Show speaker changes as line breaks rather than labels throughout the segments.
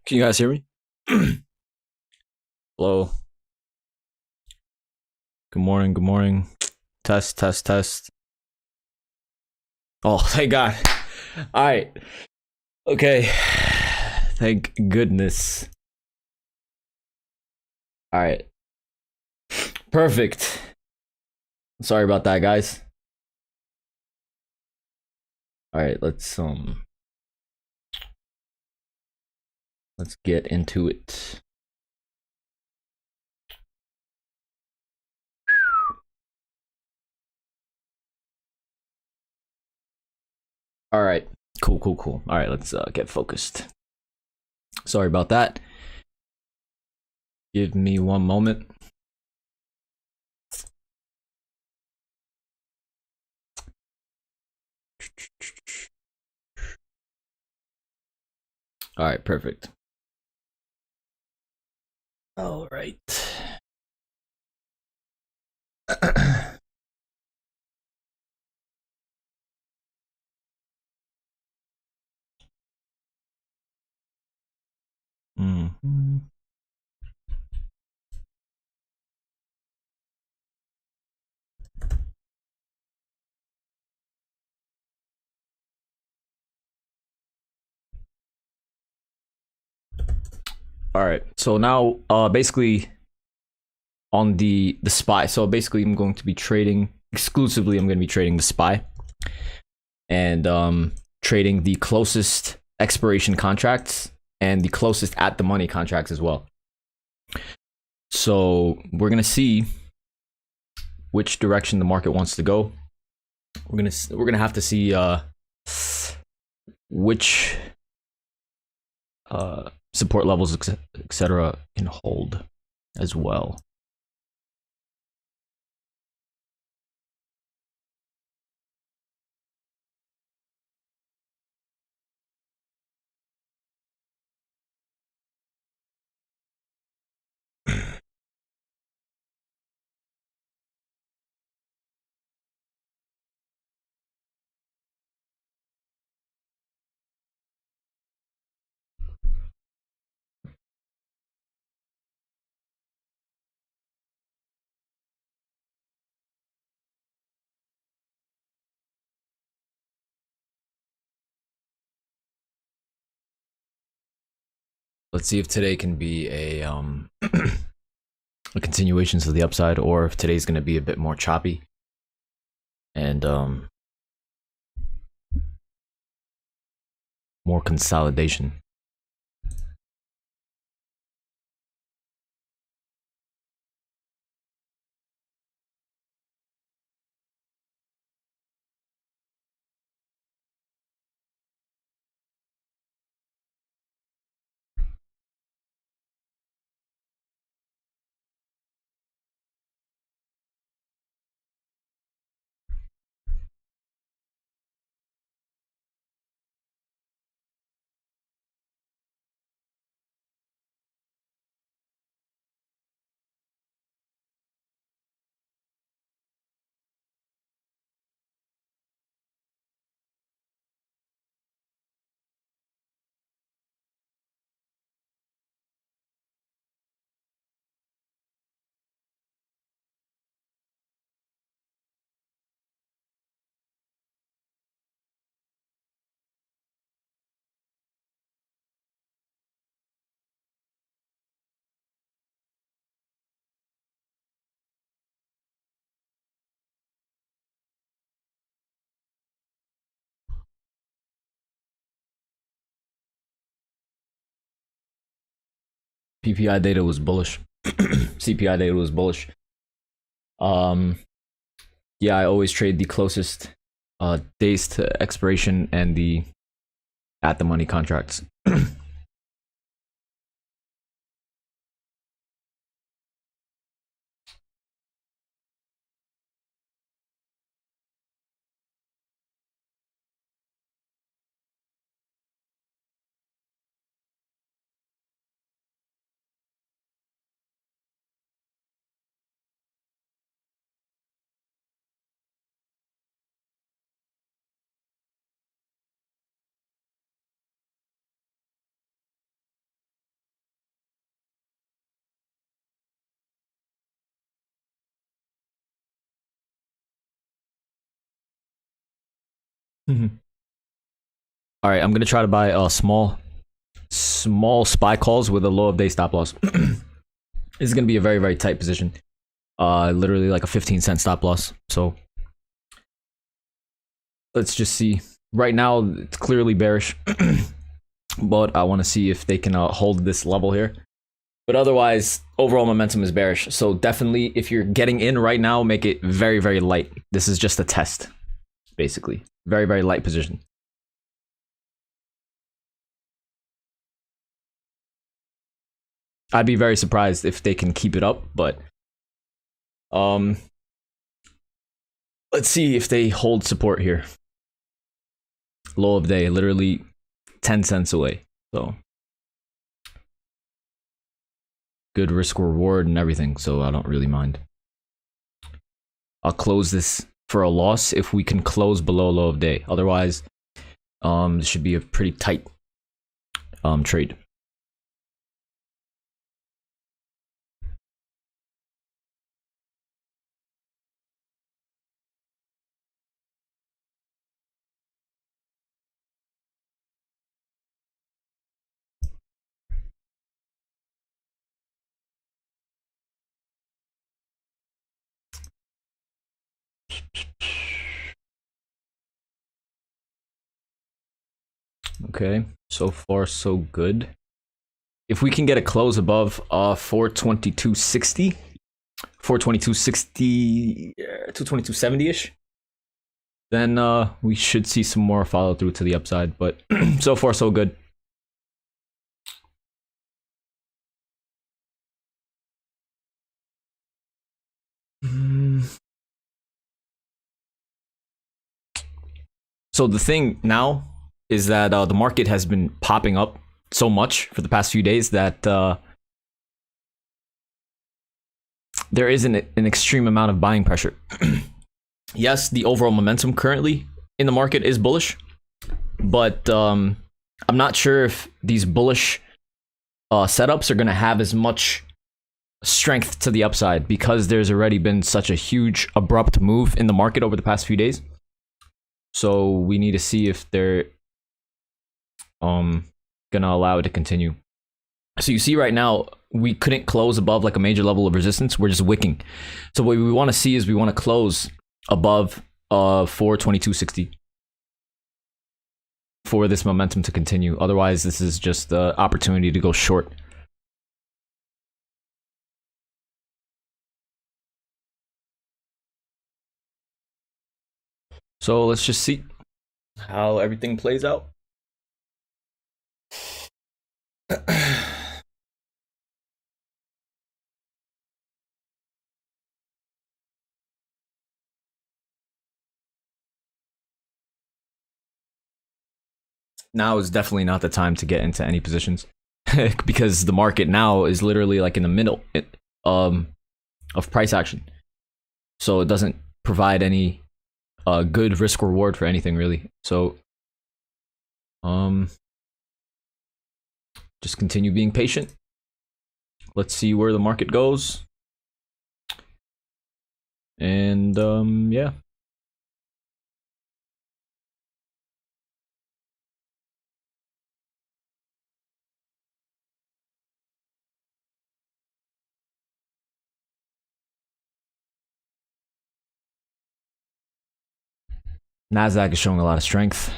Can you guys hear me? Hello. Good morning. Good morning. Test, test, test. Oh, thank God. All right. Okay. Thank goodness. All right. Perfect. Sorry about that, guys. All right, let's get into it. All right. Cool, cool, cool. All right, let's get focused. Sorry about that. Give me one moment. All right, perfect. All right. Mm-hmm. All right. So now, basically, on the SPY. So basically, I'm going to be trading exclusively. I'm going to be trading the SPY and trading the closest expiration contracts and the closest at the money contracts as well. So we're gonna see which direction the market wants to go. We're gonna have to see which support levels, etc., can hold as well. Let's see if today can be a a continuation to the upside, or if today's going to be a bit more choppy and more consolidation. PPI data was bullish. CPI data was bullish. Yeah, I always trade the closest days to expiration and the at the money contracts. All right, I'm gonna try to buy a small SPY calls with a low of day stop loss. This is gonna be a very tight position. Literally like a 15-cent stop loss. So let's just see. Right now, it's clearly bearish, but I want to see if they can hold this level here. But otherwise, overall momentum is bearish. So definitely, if you're getting in right now, make it very light. This is just a test, basically. Very light position. I'd be very surprised if they can keep it up, but let's see if they hold support here. Low of day, literally 10 cents away. So good risk reward and everything, so I don't really mind. I'll close this for a loss if we can close below low of day. Otherwise, this should be a pretty tight trade. Okay, so far so good. If we can get a close above 422.60, 422.60, 222.70-ish, then we should see some more follow through to the upside. But so far so good. So the thing now is that the market has been popping up so much for the past few days that there isn't an extreme amount of buying pressure. Yes, the overall momentum currently in the market is bullish, but I'm not sure if these bullish setups are going to have as much strength to the upside because there's already been such a huge abrupt move in the market over the past few days. So we need to see if they're gonna allow it to continue. So you see right now we couldn't close above like a major level of resistance. We're just wicking. So what we want to see is we want to close above 422.60 for this momentum to continue. Otherwise, this is just the opportunity to go short. So let's just see how everything plays out. Now is definitely not the time to get into any positions because the market now is literally like in the middle of price action. So it doesn't provide any good risk reward for anything really. So just continue being patient. Let's see where the market goes. And yeah. NASDAQ is showing a lot of strength.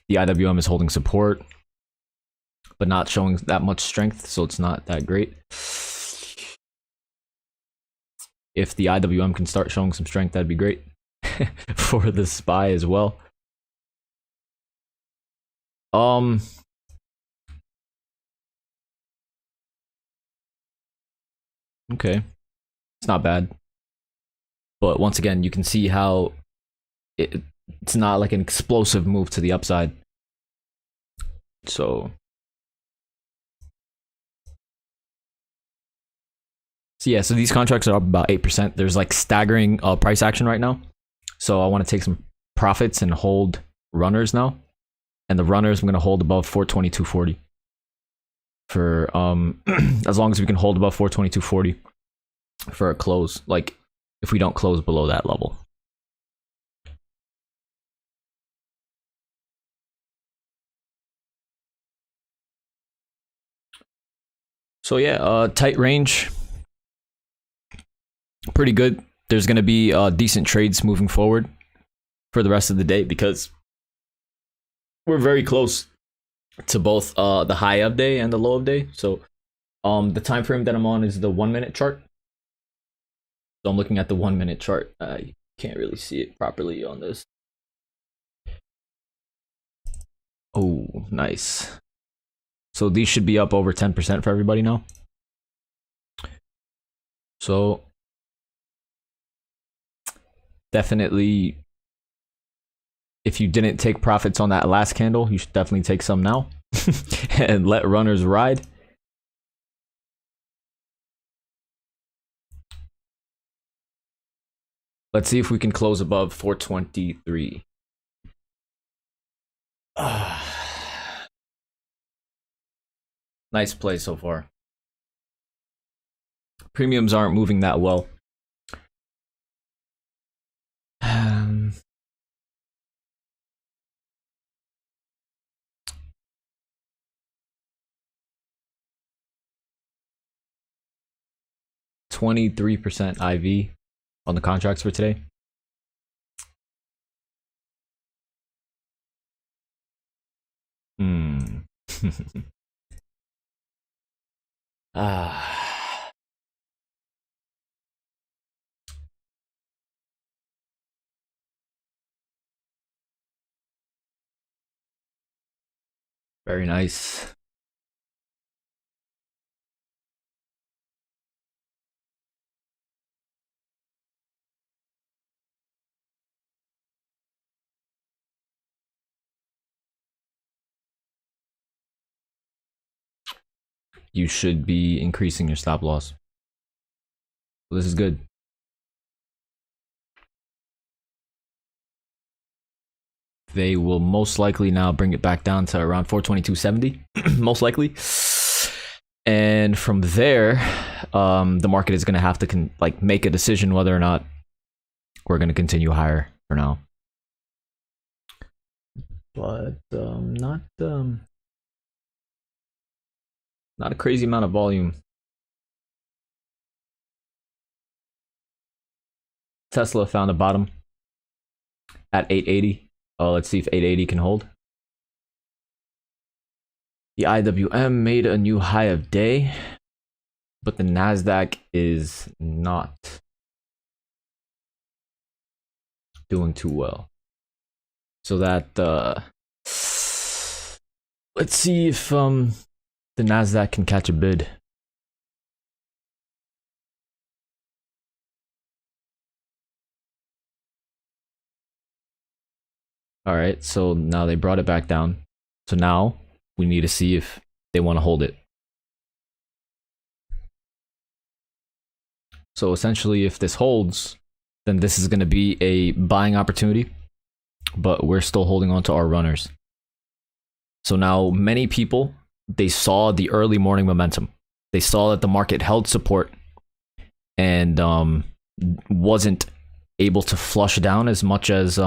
The IWM is holding support, but not showing that much strength, so it's not that great. If the IWM can start showing some strength, that'd be great for the SPY as well. Okay, it's not bad, but once again, you can see how it's not like an explosive move to the upside. So yeah, so these contracts are up about 8%. There's like staggering price action right now. So I want to take some profits and hold runners now. And the runners I'm going to hold above 422.40 for as long as we can hold above 422.40 for a close, like if we don't close below that level. So yeah, tight range, pretty good. There's going to be decent trades moving forward for the rest of the day because we're very close to both the high of day and the low of day. So the time frame that I'm on is the 1 minute chart. So I'm looking at the 1 minute chart. I can't really see it properly on this. Oh, nice. So these should be up over 10% for everybody now. So definitely, if you didn't take profits on that last candle, you should definitely take some now and let runners ride. Let's see if we can close above 423. Nice play so far. Premiums aren't moving that well. 23% IV on the contracts for today. Very nice. You should be increasing your stop loss. So this is good. They will most likely now bring it back down to around 422.70, most likely. And from there, the market is going to have to make a decision whether or not we're going to continue higher for now. But not a crazy amount of volume. Tesla found a bottom at 880. Let's see if 880 can hold. The IWM made a new high of day, but the NASDAQ is not doing too well. So that let's see if the NASDAQ can catch a bid. All right, so now they brought it back down. So now we need to see if they want to hold it. So essentially, if this holds, then this is going to be a buying opportunity, but we're still holding on to our runners. So now many people, they saw the early morning momentum. They saw that the market held support and wasn't able to flush down as much as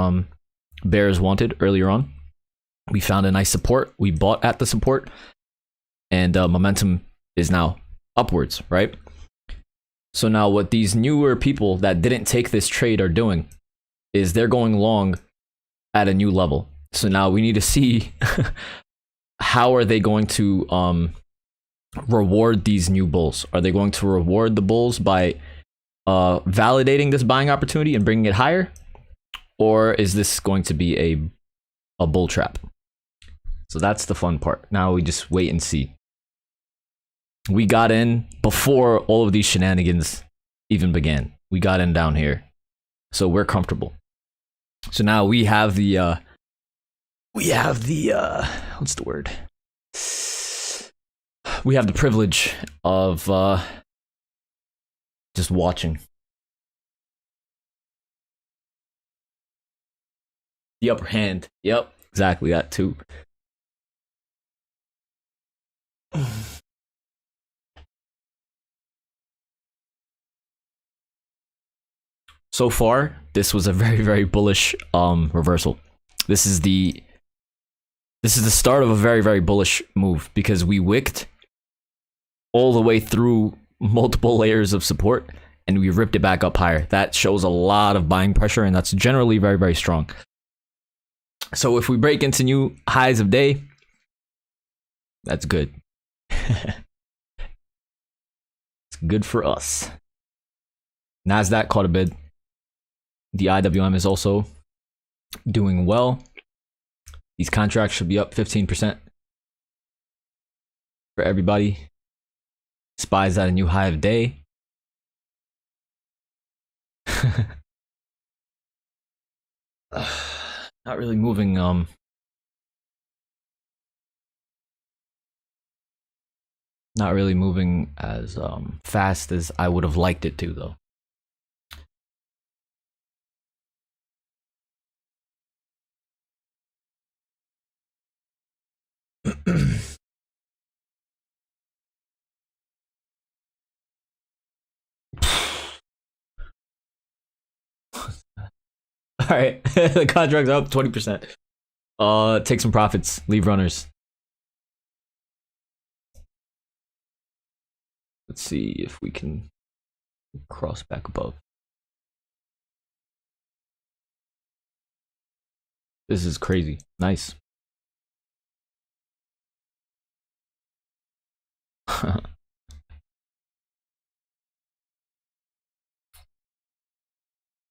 bears wanted earlier on. We found a nice support. We bought at the support, and momentum is now upwards, right? So now what these newer people that didn't take this trade are doing is they're going long at a new level. So now we need to see how are they going to reward these new bulls. Are they going to reward the bulls by validating this buying opportunity and bringing it higher? Or is this going to be a bull trap? So that's the fun part. Now we just wait and see. We got in before all of these shenanigans even began. We got in down here. So we're comfortable. So now we have the what's the word? We have the privilege of just watching. The upper hand. Yep, exactly that too. So far, this was a very, very bullish reversal. This is the start of a very, very bullish move because we wicked all the way through multiple layers of support, and we ripped it back up higher. That shows a lot of buying pressure, and that's generally very, very strong. So if we break into new highs of day, that's good. It's good for us. NASDAQ caught a bid. The IWM is also doing well. These contracts should be up 15% for everybody. SPY's at a new high of day. Not really moving not really moving as fast as I would have liked it to, though. All right, the contract's up 20%. Take some profits, leave runners. Let's see if we can cross back above. This is crazy. Nice.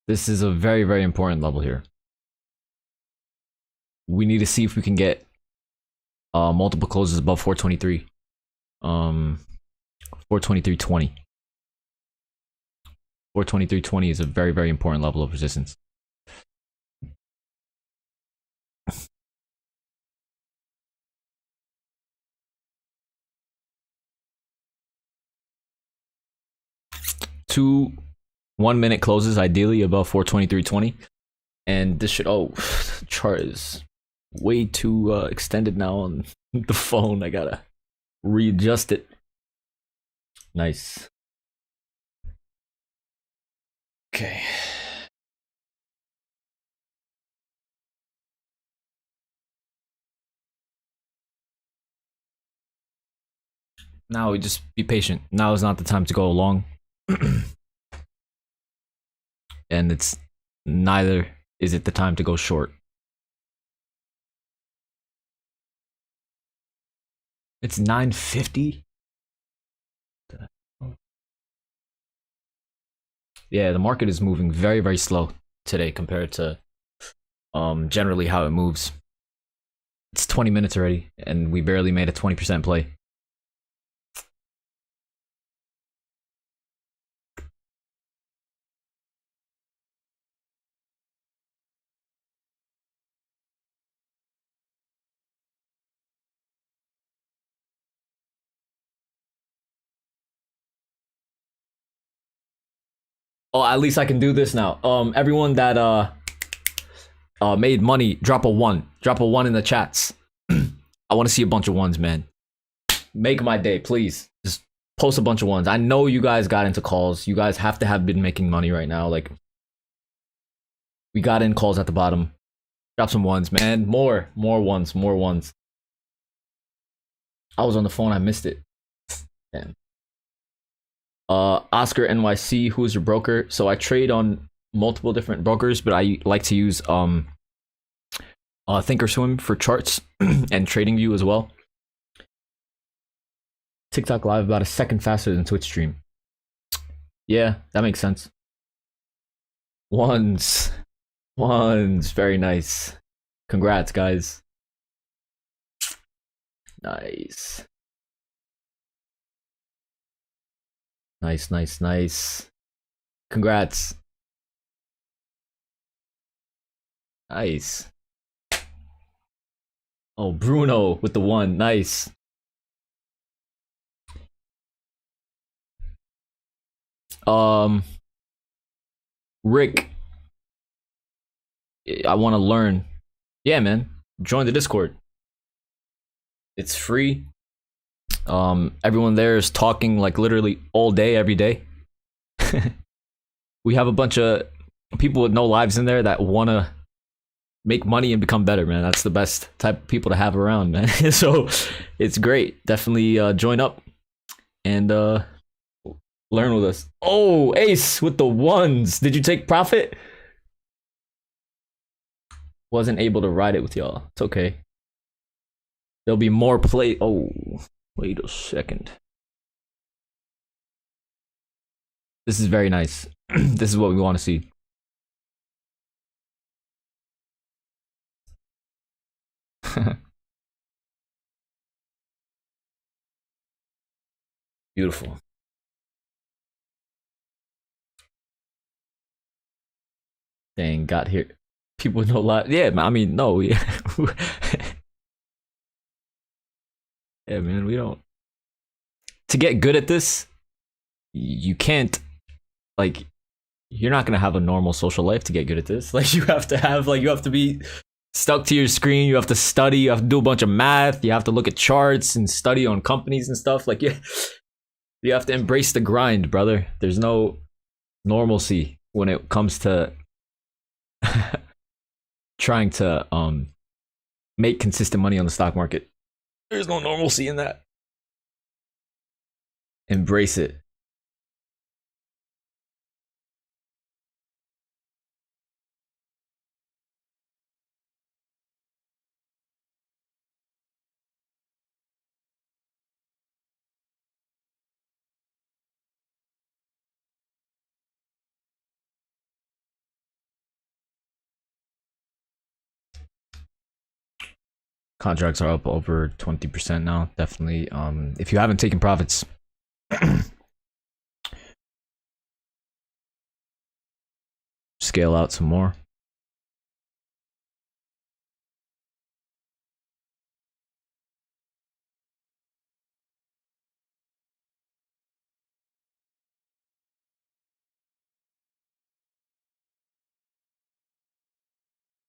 This is a very, very important level here. We need to see if we can get multiple closes above 423. 423.20. 423.20 is a very, very important level of resistance. Two 1 minute closes ideally above 423.20, and this should, oh, the chart is way too extended now on the phone. I gotta readjust it. Nice. Okay. Now we just be patient. Now is not the time to go long. And it's neither is it the time to go short. It's 9:50. Yeah, the market is moving very, very slow today compared to generally how it moves. It's 20 minutes already, and we barely made a 20% play. Oh, at least I can do this now. Everyone that made money, drop a 1. Drop a 1 in the chats. I want to see a bunch of 1s, man. Make my day, please. Just post a bunch of 1s. I know you guys got into calls. You guys have to have been making money right now. Like, we got in calls at the bottom. Drop some 1s, man. More 1s, more 1s. I was on the phone. I missed it. Damn. Oscar NYC, who is your broker? So I trade on multiple different brokers, but I like to use Thinkorswim for charts and TradingView as well. TikTok live about a second faster than Twitch stream. Yeah, that makes sense. 1s, very nice. Congrats, guys. Nice. Nice. Congrats. Nice. Oh, Bruno with the 1. Nice. Rick, I want to learn. Yeah, man. Join the Discord. It's free. Everyone there is talking like literally all day, every day. We have a bunch of people with no lives in there that want to make money and become better, man. That's the best type of people to have around, man. So it's great. Definitely join up. and learn with us. Oh, Ace with the ones. Did you take profit? Wasn't able to ride it with y'all. It's okay. There'll be more play. Oh, wait a second. This is very nice. This is what we want to see. Beautiful. Dang, got here. People know a lot. Yeah, I mean, no. Yeah. Yeah, man, we don't. To get good at this, you can't, like, you're not gonna have a normal social life to get good at this. Like, you have to have, like, you have to be stuck to your screen. You have to study. You have to do a bunch of math. You have to look at charts and study on companies and stuff. Like, yeah, you have to embrace the grind, brother. There's no normalcy when it comes to trying to make consistent money on the stock market. There's no normalcy in that. Embrace it. Contracts are up over 20% now. Definitely. If you haven't taken profits, scale out some more.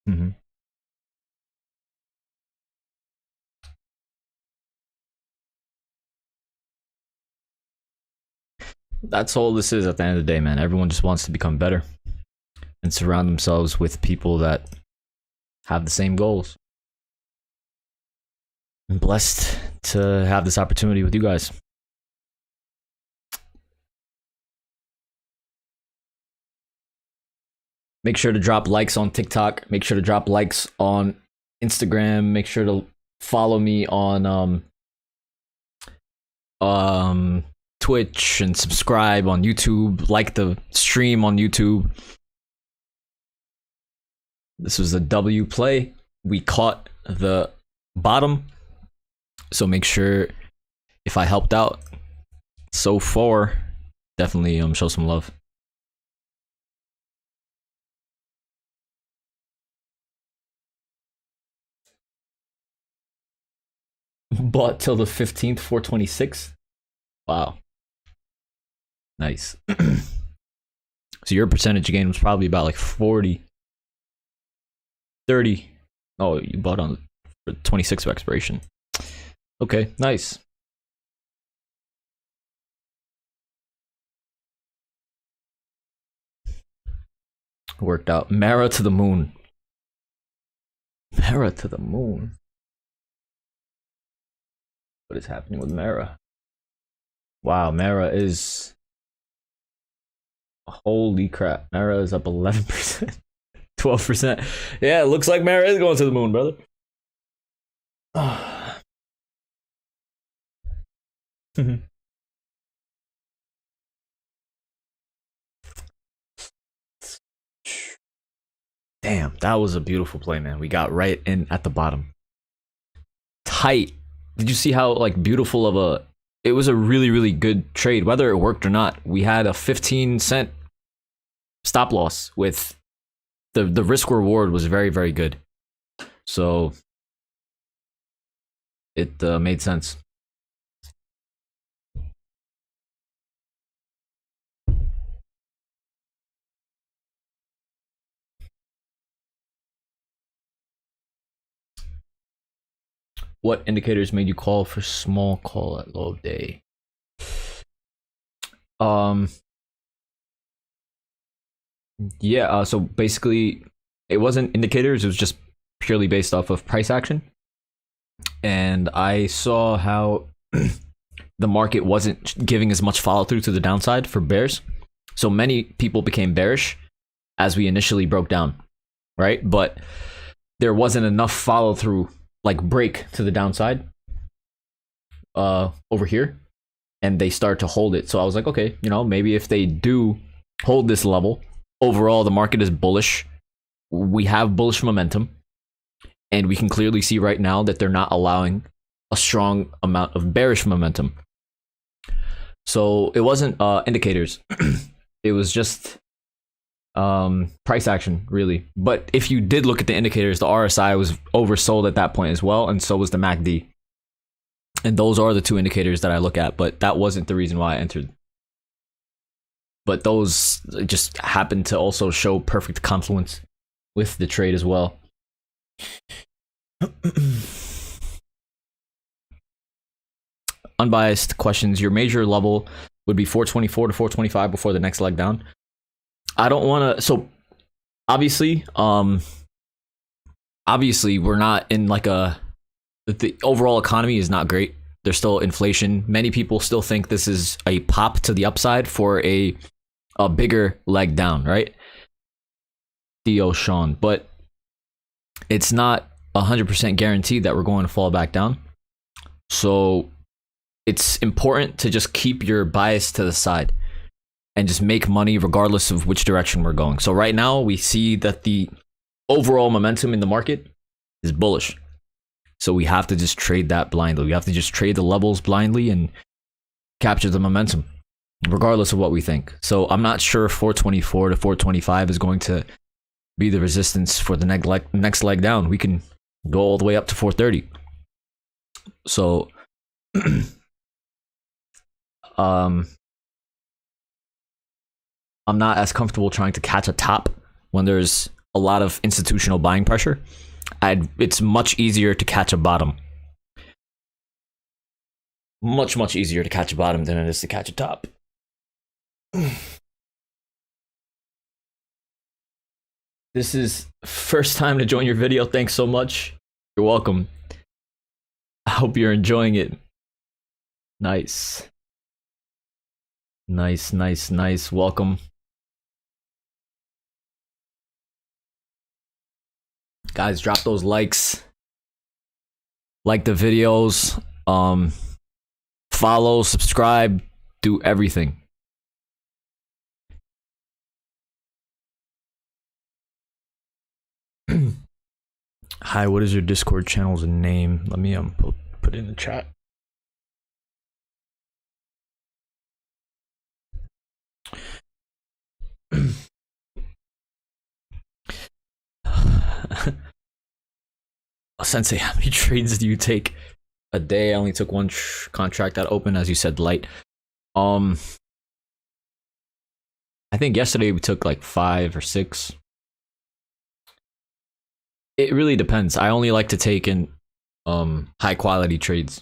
Mm-hmm. That's all this is at the end of the day, man. Everyone just wants to become better and surround themselves with people that have the same goals. I'm blessed to have this opportunity with you guys. Make sure to drop likes on TikTok. Make sure to drop likes on Instagram. Make sure to follow me on Twitch and subscribe on YouTube. Like the stream on YouTube. This was a W play. We caught the bottom. So make sure, if I helped out so far, definitely show some love. Bought till the 15th, 426. Wow. Nice. So your percentage gain was probably about like 40, 30. Oh, you bought on 26 of expiration. Okay, nice. Worked out. Mara to the moon. Mara to the moon. What is happening with Mara? Wow, Mara is... Holy crap. Mara is up 11%. 12%. Yeah, it looks like Mara is going to the moon, brother. Damn, that was a beautiful play, man. We got right in at the bottom. Tight. Did you see how like beautiful of a... It was a really, really good trade, whether it worked or not. We had a 15-cent stop loss with the risk reward was very, very good. So it made sense. What indicators made you call for small call at low of day? Yeah, so basically it wasn't indicators, it was just purely based off of price action. And I saw how the market wasn't giving as much follow through to the downside for bears. So many people became bearish as we initially broke down, right? But there wasn't enough follow through, like break to the downside over here, and they start to hold it. So I was like, okay, you know, maybe if they do hold this level, overall the market is bullish. We have bullish momentum, and we can clearly see right now that they're not allowing a strong amount of bearish momentum. So it wasn't indicators. It was just price action, really. But if you did look at the indicators, the RSI was oversold at that point as well, and so was the MACD. And those are the two indicators that I look at, but that wasn't the reason why I entered. But those just happened to also show perfect confluence with the trade as well. Unbiased questions. Your major level would be 424 to 425 before the next leg down. I don't want to. So obviously we're not in like the overall economy is not great. There's still inflation. Many people still think this is a pop to the upside for a bigger leg down, right? Theo Sean, but it's not 100% guaranteed that we're going to fall back down. So it's important to just keep your bias to the side and just make money regardless of which direction we're going. So right now we see that the overall momentum in the market is bullish. So we have to just trade that blindly. We have to just trade the levels blindly and capture the momentum regardless of what we think. So I'm not sure if 424 to 425 is going to be the resistance for the next leg down. We can go all the way up to 430. So I'm not as comfortable trying to catch a top when there's a lot of institutional buying pressure. It's much easier to catch a bottom. Much easier to catch a bottom than it is to catch a top. This is first time to join your video. Thanks so much. You're welcome. I hope you're enjoying it. Nice. Nice. Welcome. Guys, drop those likes. Like the videos. Follow, subscribe, do everything. Hi, what is your Discord channel's name? Let me put it in the chat. Sensei, how many trades do you take a day? I only took one contract that opened, as you said, light. I think yesterday we took like 5 or 6. It really depends. I only like to take in high quality trades,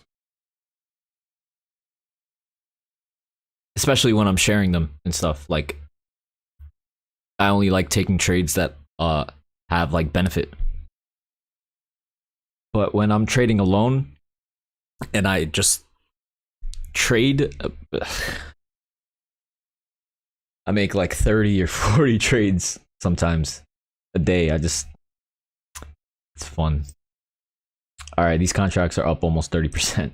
especially when I'm sharing them and stuff. Like, I only like taking trades that have like benefit. But when I'm trading alone and I just trade, I make like 30 or 40 trades sometimes a day. It's fun. All right, these contracts are up almost 30%.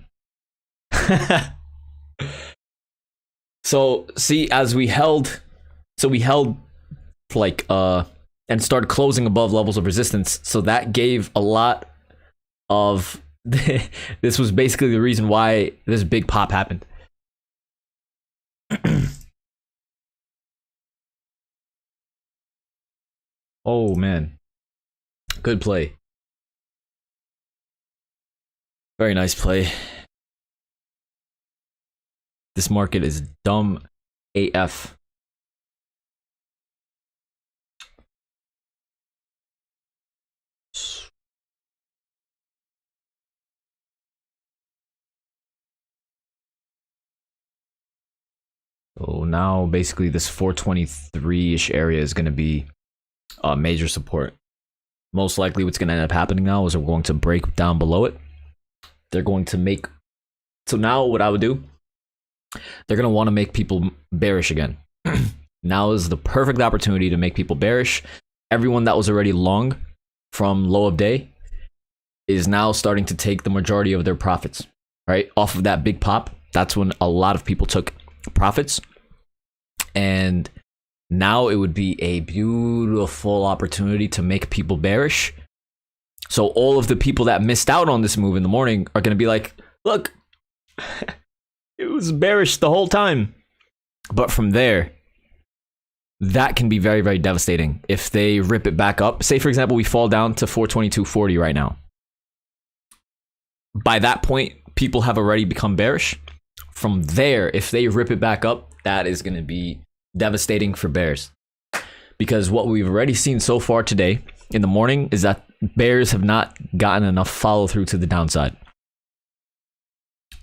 So see, as we held like and started closing above levels of resistance. So that gave a lot of this was basically the reason why this big pop happened. Oh man, good play. Very nice play. This market is dumb AF. So now basically this 423-ish area is going to be major support. Most likely what's going to end up happening now is we're going to break down below it. They're going to make... So now what I would do they're going to want to make people bearish again. Now is the perfect opportunity to make people bearish. Everyone that was already long from low of day is now starting to take the majority of their profits, right? Off of that big pop. That's when a lot of people took profits. And now it would be a beautiful opportunity to make people bearish. So all of the people that missed out on this move in the morning are going to be like, look, it was bearish the whole time. But from there, that can be very, very devastating if they rip it back up. Say, for example, we fall down to 422.40 right now. By that point, people have already become bearish. From there, if they rip it back up, that is going to be devastating for bears. Because what we've already seen so far today in the morning is that bears have not gotten enough follow through to the downside.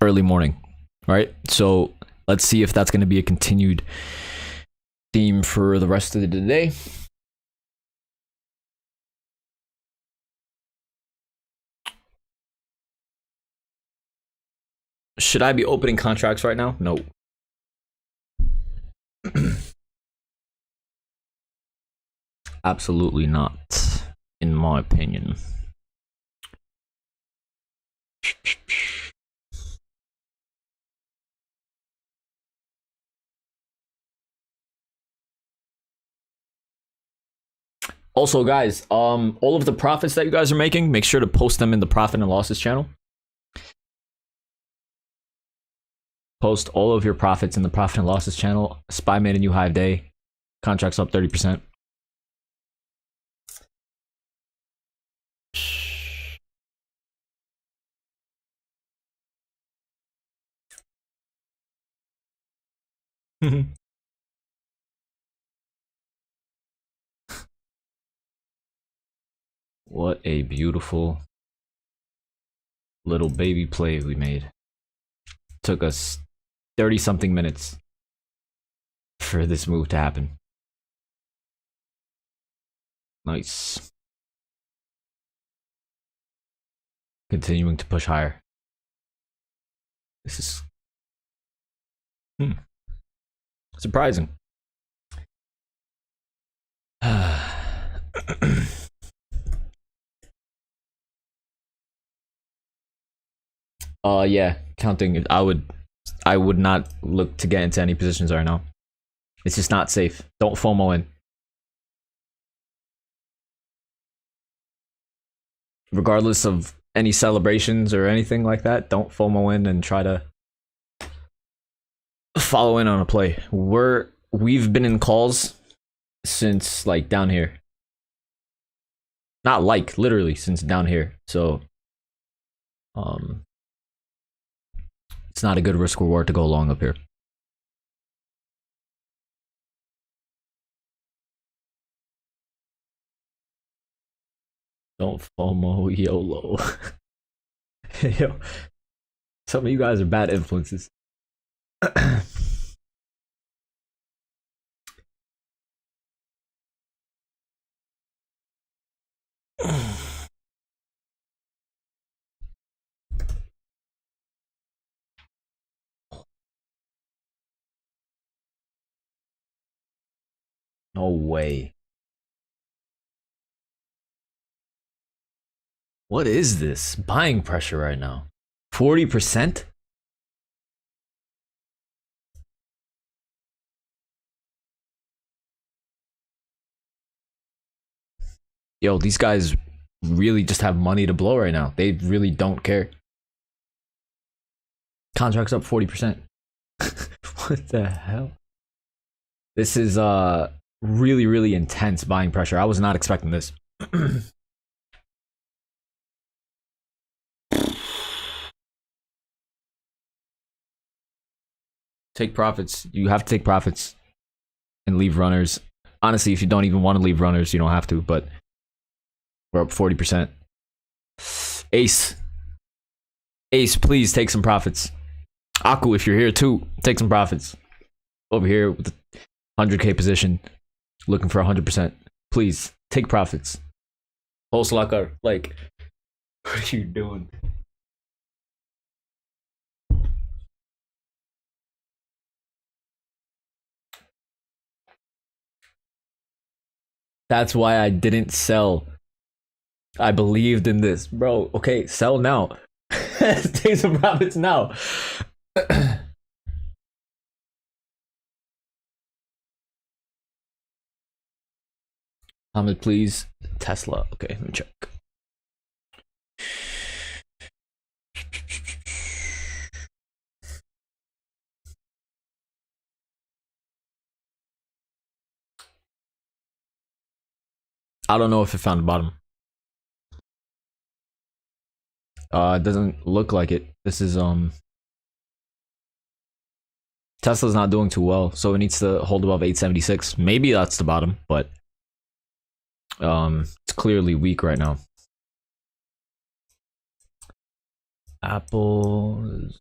Early morning, right? So let's see if that's going to be a continued theme for the rest of the day. Should I be opening contracts right now? No. Absolutely not, in my opinion. Also, guys, all of the profits that you guys are making, make sure to post them in the profit and losses channel. Post all of your profits in the profit and losses channel. SPY made a new high of day. Contracts up 30%. What a beautiful little baby play we made. Took us 30 something minutes for this move to happen. Nice. Continuing to push higher. This is surprising. Yeah, counting. I would not look to get into any positions right now. It's just not safe. Don't FOMO in. Regardless of any celebrations or anything like that, don't FOMO in and try to follow in on a play. We've been in calls since like down here. Not like, literally since down here. So it's not a good risk reward to go long up here. Don't FOMO, YOLO. Yo, some of you guys are bad influences. No way. What is this? Buying pressure right now. 40%? Yo, these guys really just have money to blow right now. They really don't care. Contracts up 40%. What the hell? This is really, really intense buying pressure. I was not expecting this. Take profits. You have to take profits and leave runners. Honestly, if you don't even want to leave runners, you don't have to, but we're up 40%. Ace. Ace, please take some profits. Aku, if you're here too, take some profits. Over here with the 100K position, looking for 100%. Please, take profits. Hoslakar, like, what are you doing? That's why I didn't sell. I believed in this, bro. Okay, sell now. Take some profits now. Hamid, please. Tesla. Okay, let me check. I don't know if it found the bottom. It doesn't look like it. This is Tesla's not doing too well, so it needs to hold above 876. Maybe that's the bottom, but it's clearly weak right now. Apple is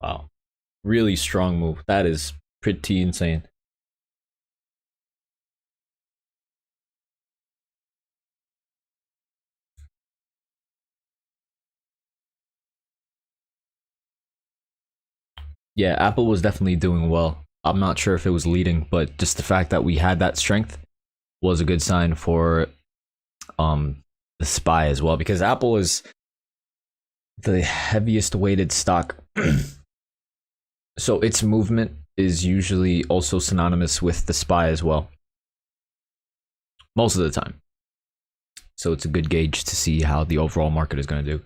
wow, really strong move. That is pretty insane. Yeah, Apple was definitely doing well. I'm not sure if it was leading, but just the fact that we had that strength was a good sign for the SPY as well, because Apple is the heaviest weighted stock. So its movement is usually also synonymous with the SPY as well, most of the time. So it's a good gauge to see how the overall market is going to do.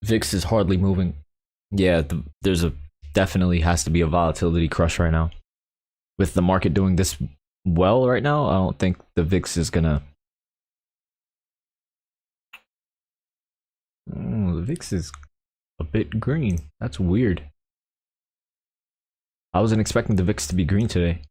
VIX is hardly moving. Yeah, there's a definitely has to be a volatility crush right now. With the market doing this well right now, I don't think the VIX is gonna. The VIX is a bit green. That's weird. I wasn't expecting the VIX to be green today.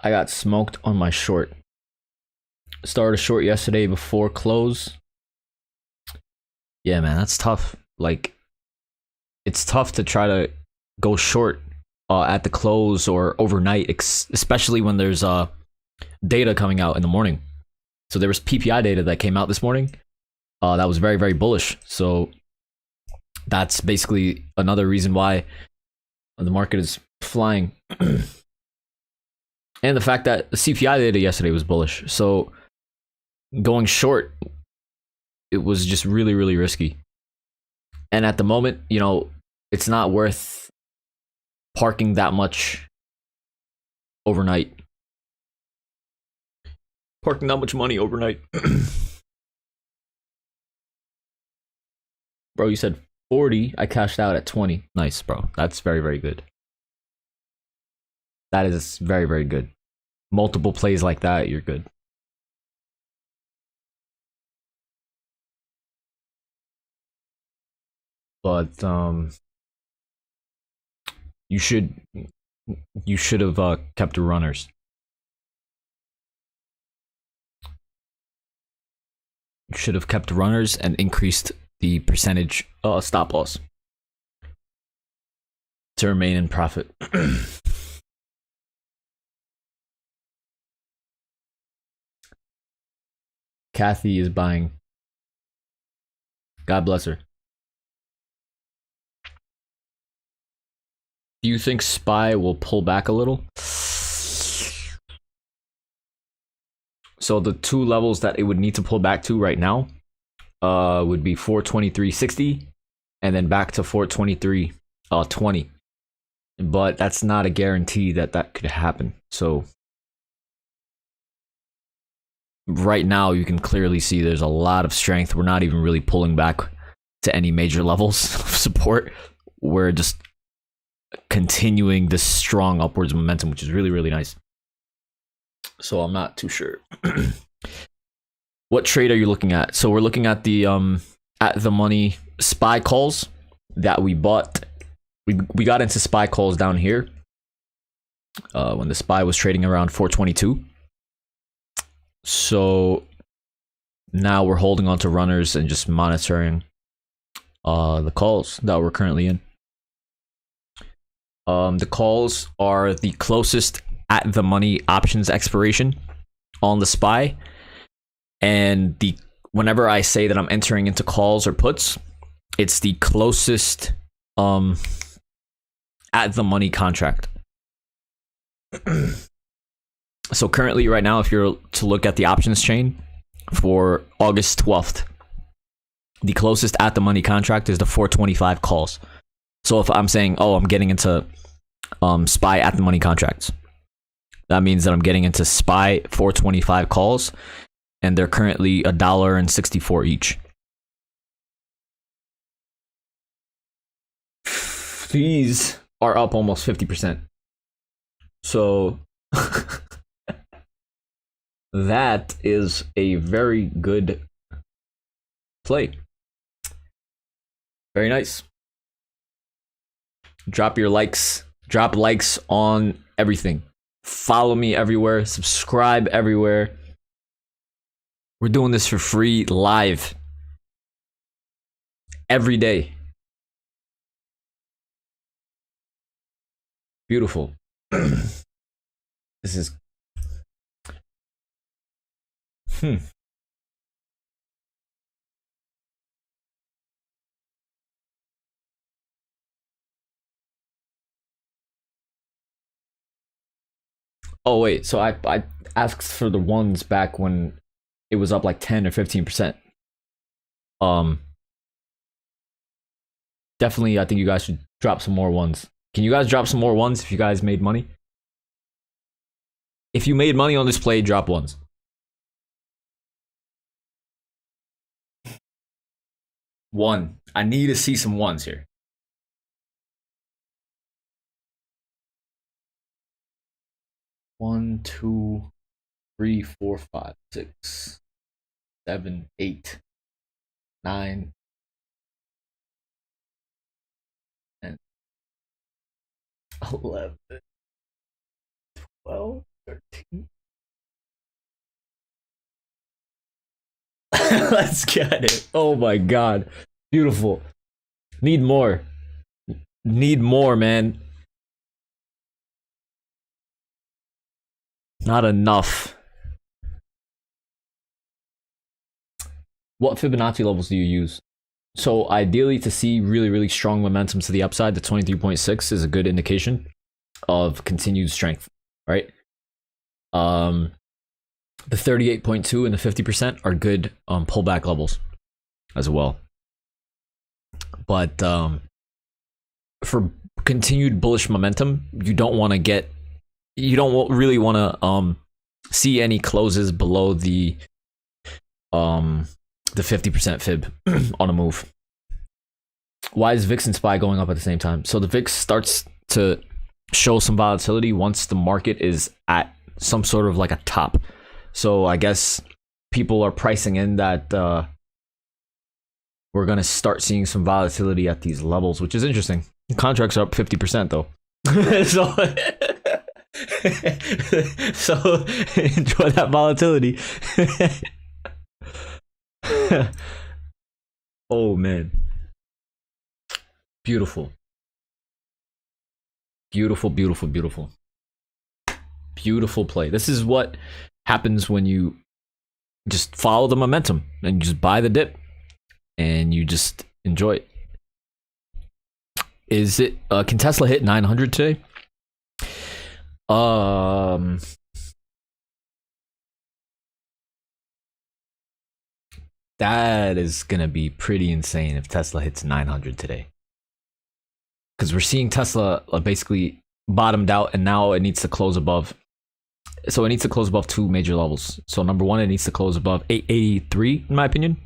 I got smoked on my short. Started a short yesterday before close. Yeah, man, that's tough. Like, it's tough to try to go short at the close or overnight, especially when there's data coming out in the morning. So there was PPI data that came out this morning that was very, very bullish. So that's basically another reason why the market is flying. And the fact that the CPI data yesterday was bullish. So going short, it was just really, really risky. And at the moment, you know, it's not worth parking that much overnight. Parking that much money overnight. Bro, you said 40. I cashed out at 20. Nice, bro. That's very, very good. That is very, very good. Multiple plays like that, you're good. But you should have kept the runners. You should have kept the runners and increased the percentage stop loss to remain in profit. Cathy is buying. God bless her. Do you think SPY will pull back a little? So the two levels that it would need to pull back to right now would be 423.60 and then back to 423.20. But that's not a guarantee that that could happen. So right now you can clearly see there's a lot of strength. We're not even really pulling back to any major levels of support. We're just continuing this strong upwards momentum, which is really, really nice. So I'm not too sure. What trade are you looking at? So we're looking at the money SPY calls that we bought. We got into SPY calls down here when the SPY was trading around 422. So now we're holding on to runners and just monitoring the calls that we're currently in. The calls are the closest at the money options expiration on the SPY, and whenever I say that I'm entering into calls or puts, it's the closest at the money contract. So currently right now, if you're to look at the options chain for August 12th, the closest at the money contract is the 425 calls. So if I'm saying, oh, I'm getting into SPY at the money contracts, that means that I'm getting into SPY 425 calls, and they're currently $1.64 each. These are up almost 50%. So that is a very good play. Very nice. Drop your likes. Drop likes on everything. Follow me everywhere. Subscribe everywhere. We're doing this for free live every day. Beautiful. This is Oh wait, so I asked for the ones back when it was up like 10 or 15%. Definitely I think you guys should drop some more ones. Can you guys drop some more ones if you guys made money? If you made money on this play, drop ones. One. I need to see some ones here. One, two, 3, 4, 5, 6, 7, 8, 9, 10, 11, 12, 13. Let's get it. Oh my god. Beautiful. Need more. Need more, man. Not enough. What Fibonacci levels do you use? So ideally, to see really, really strong momentum to the upside, the 23.6 is a good indication of continued strength, right? The 38.2 and the 50% are good pullback levels as well. But for continued bullish momentum, you don't really want to see any closes below the 50% fib on a move. Why is VIX and SPY going up at the same time? So the VIX starts to show some volatility once the market is at some sort of like a top. So I guess people are pricing in that we're going to start seeing some volatility at these levels, which is interesting. Contracts are up 50% though. So enjoy that volatility. Oh man, beautiful, beautiful, beautiful, beautiful, beautiful play. This is what happens when you just follow the momentum and you just buy the dip and you just enjoy it. Is it can Tesla hit 900 today? That is gonna be pretty insane if Tesla hits 900 today, because we're seeing Tesla basically bottomed out and now it needs to close above. So it needs to close above two major levels. So number one, it needs to close above 883 in my opinion,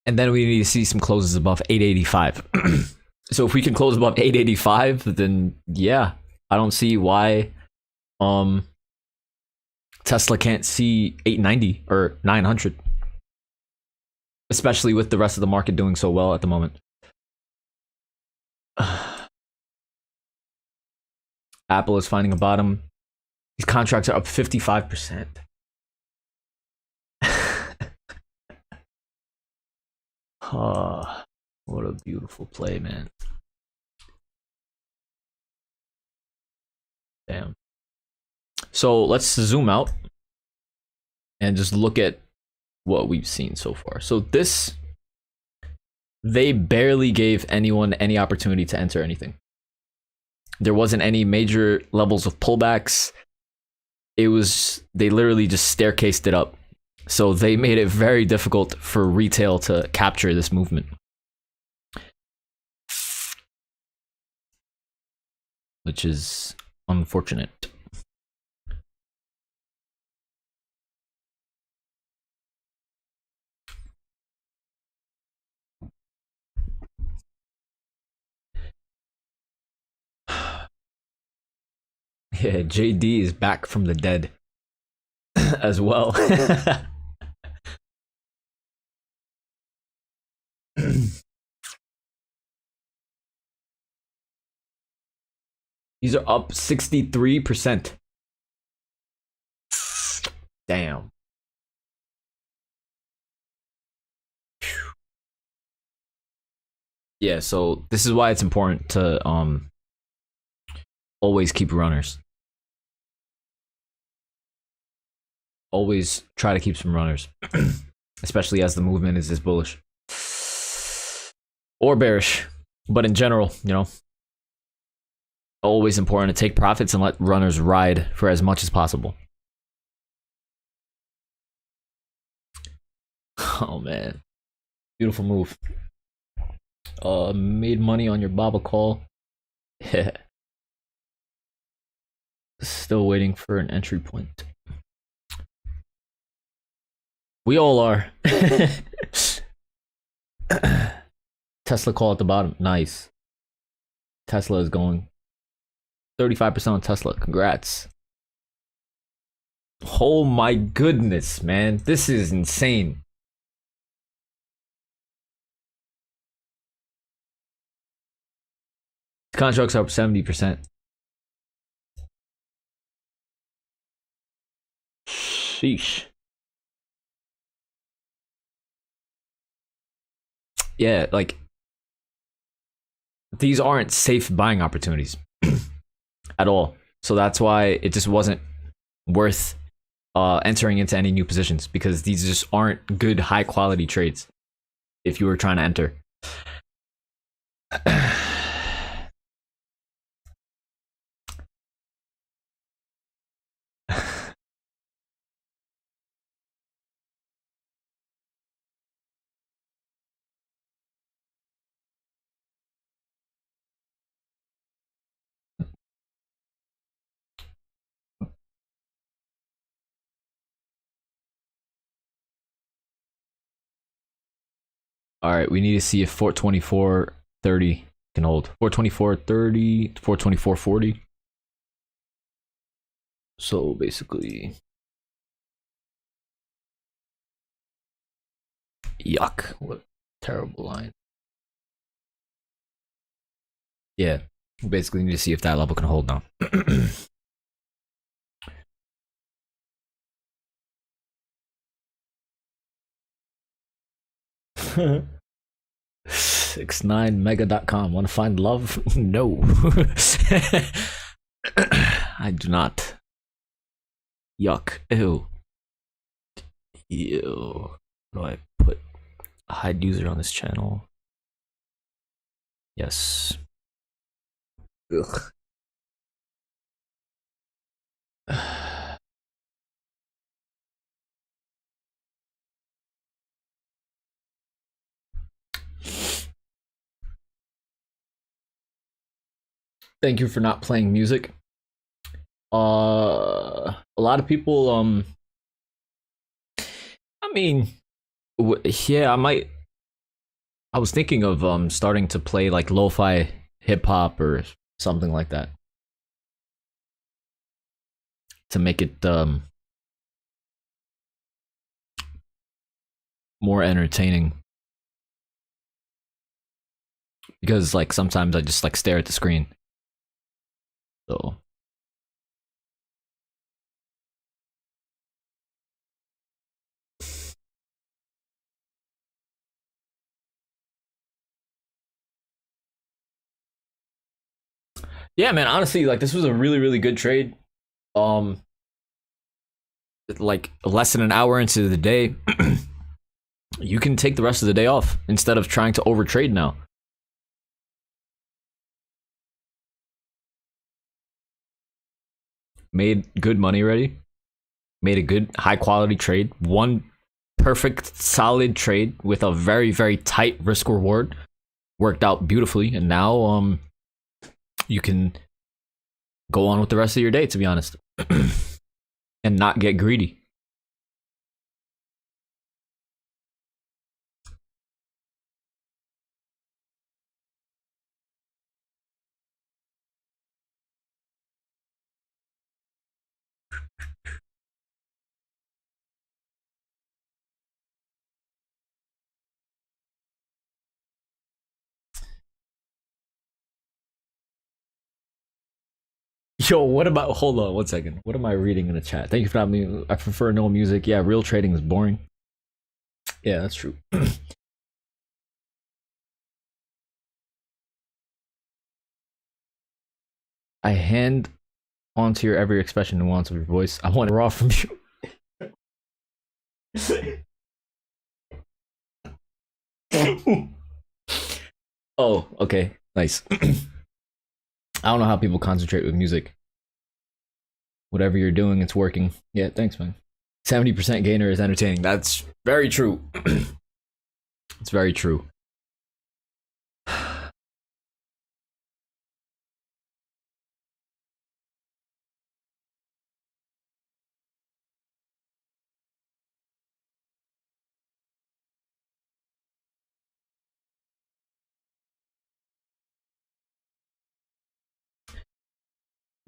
and then we need to see some closes above 885. So if we can close above 885, then yeah, I don't see why Tesla can't see 890 or 900, especially with the rest of the market doing so well at the moment. Apple is finding a bottom. These contracts are up 55%. Oh, what a beautiful play, man. Damn. So let's zoom out and just look at what we've seen so far. So this, they barely gave anyone any opportunity to enter anything. There wasn't any major levels of pullbacks. It was, they literally just staircased it up. So they made it very difficult for retail to capture this movement. Which is unfortunate. Yeah, JD is back from the dead as well. These are up 63%. Damn. Yeah, so this is why it's important to always keep runners. Always try to keep some runners, especially as the movement is this bullish or bearish. But in general, you know, always important to take profits and let runners ride for as much as possible. Oh man, beautiful move. Made money on your Baba call. Yeah. Still waiting for an entry point. We all are. Tesla call at the bottom. Nice. Tesla is going 35% on Tesla. Congrats. Oh my goodness, man. This is insane. Contracts are up 70%. Sheesh. Yeah, like, these aren't safe buying opportunities at all. So that's why it just wasn't worth entering into any new positions, because these just aren't good high quality trades if you were trying to enter. All right, we need to see if 424.30 can hold. 424.30, 424.40. So basically, yuck, what terrible line. Yeah, basically need to see if that level can hold now. 69mega.com. Want to find love? No. I do not. Yuck. Ew. Ew. How do I put a hide user on this channel? Yes. Ugh. Thank you for not playing music. A lot of people, I mean, yeah, I might I was thinking of starting to play like lo-fi hip hop or something like that to make it more entertaining. Because like sometimes I just like stare at the screen. So yeah, man, honestly, like this was a really, really good trade. Like less than an hour into the day, you can take the rest of the day off instead of trying to overtrade now. Made good money already. Made a good high quality trade. One perfect solid trade with a very, very tight risk reward. Worked out beautifully, and now you can go on with the rest of your day, to be honest. And not get greedy. Yo, what about, hold on one second. What am I reading in the chat? Thank you for having me. I prefer no music. Yeah, real trading is boring. Yeah, that's true. I hand onto your every expression and nuance of your voice. I want it raw from you. Oh, okay. Nice. I don't know how people concentrate with music. Whatever you're doing, it's working. Yeah, thanks, man. 70% gainer is entertaining. That's very true. It's very true.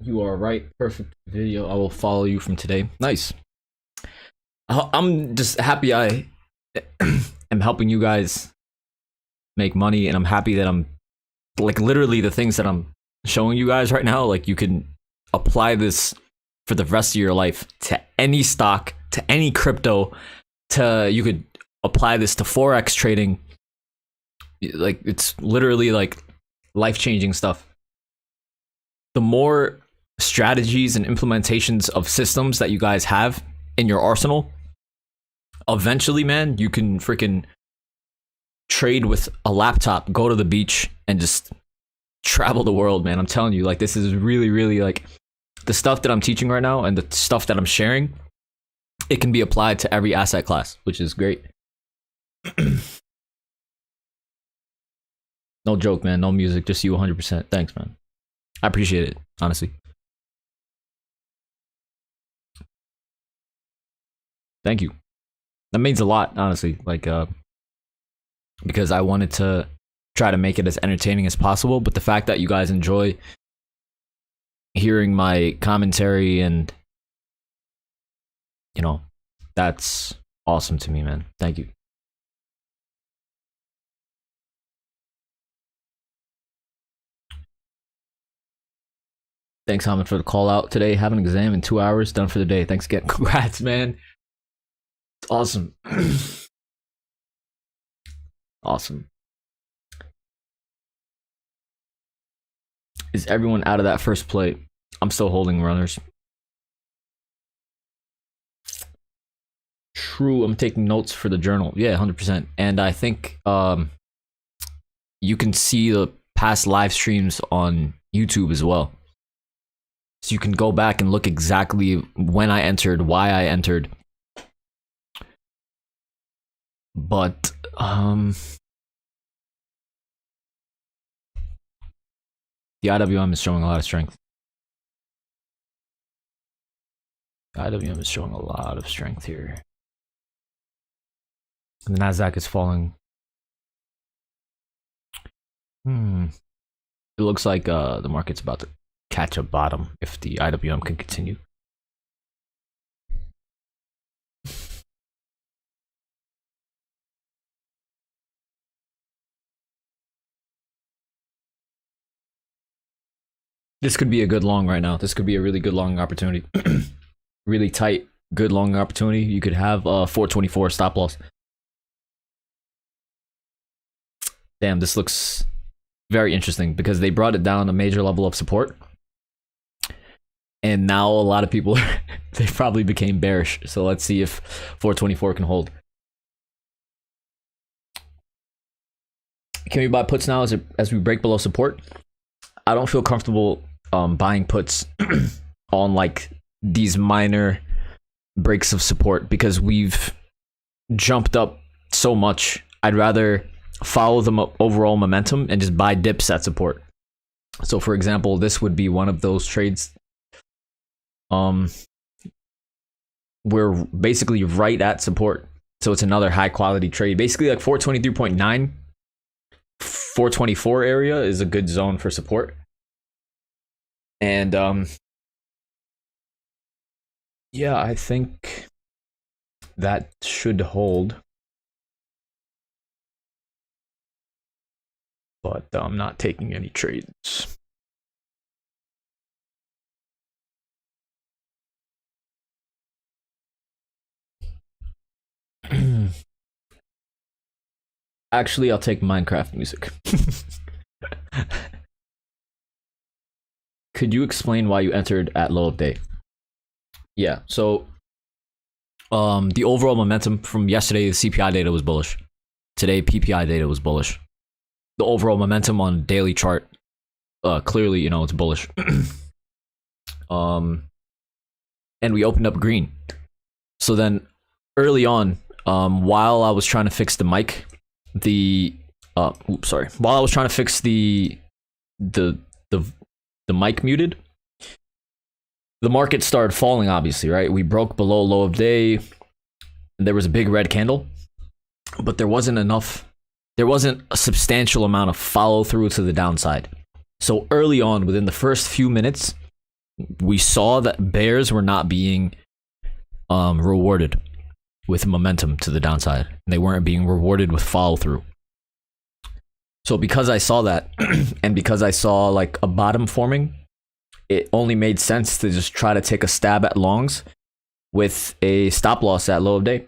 You are right. Perfect video. I will follow you from today. Nice. I'm just happy I am helping you guys make money, and I'm happy that I'm like literally the things that I'm showing you guys right now, like you can apply this for the rest of your life to any stock, to any crypto, to you could apply this to forex trading. Like it's literally like life-changing stuff. The more strategies and implementations of systems that you guys have in your arsenal, eventually, man, you can freaking trade with a laptop, go to the beach, and just travel the world, man. I'm telling you, like this is really, really like the stuff that I'm teaching right now and the stuff that I'm sharing. It can be applied to every asset class, which is great. No joke, man. No music, just you 100%. Thanks, man. I appreciate it, honestly. Thank you. That means a lot, honestly. Like, because I wanted to try to make it as entertaining as possible, but the fact that you guys enjoy hearing my commentary and, you know, that's awesome to me, man. Thank you. Thanks, Hamid, for the call out today. Have an exam in 2 hours. Done for the day. Thanks again. Congrats, man. It's awesome. Awesome. Is everyone out of that first play? I'm still holding runners. True. I'm taking notes for the journal. Yeah, 100%. And I think you can see the past live streams on YouTube as well. So you can go back and look exactly when I entered, why I entered. But the IWM is showing a lot of strength. The IWM is showing a lot of strength here. The NASDAQ is falling It looks like the market's about to catch a bottom if the IWM can continue. This could be a good long right now. This could be a really good long opportunity. Really tight, good long opportunity. You could have 424 stop loss. Damn, this looks very interesting because they brought it down a major level of support. And now a lot of people, they probably became bearish. So let's see if 424 can hold. Can we buy puts now as we break below support? I don't feel comfortable buying puts on like these minor breaks of support because we've jumped up so much. I'd rather follow the overall momentum and just buy dips at support. So for example, this would be one of those trades. We're basically right at support. So it's another high quality trade. Basically like 423.9, 424 area is a good zone for support. And yeah, I think that should hold. But I'm not taking any trades. Actually, I'll take Minecraft music. Could you explain why you entered at low of day? Yeah, so the overall momentum from yesterday, the CPI data was bullish. Today, PPI data was bullish. The overall momentum on daily chart, clearly, you know, it's bullish. And we opened up green. So then early on, while I was trying to fix the mic, while I was trying to fix the mic muted, the market started falling, obviously, right? We broke below low of day. There was a big red candle, but there wasn't a substantial amount of follow through to the downside. So early on, within the first few minutes, we saw that bears were not being rewarded with momentum to the downside. They weren't being rewarded with follow through. So because I saw that, and because I saw like a bottom forming, it only made sense to just try to take a stab at longs with a stop loss at low of day.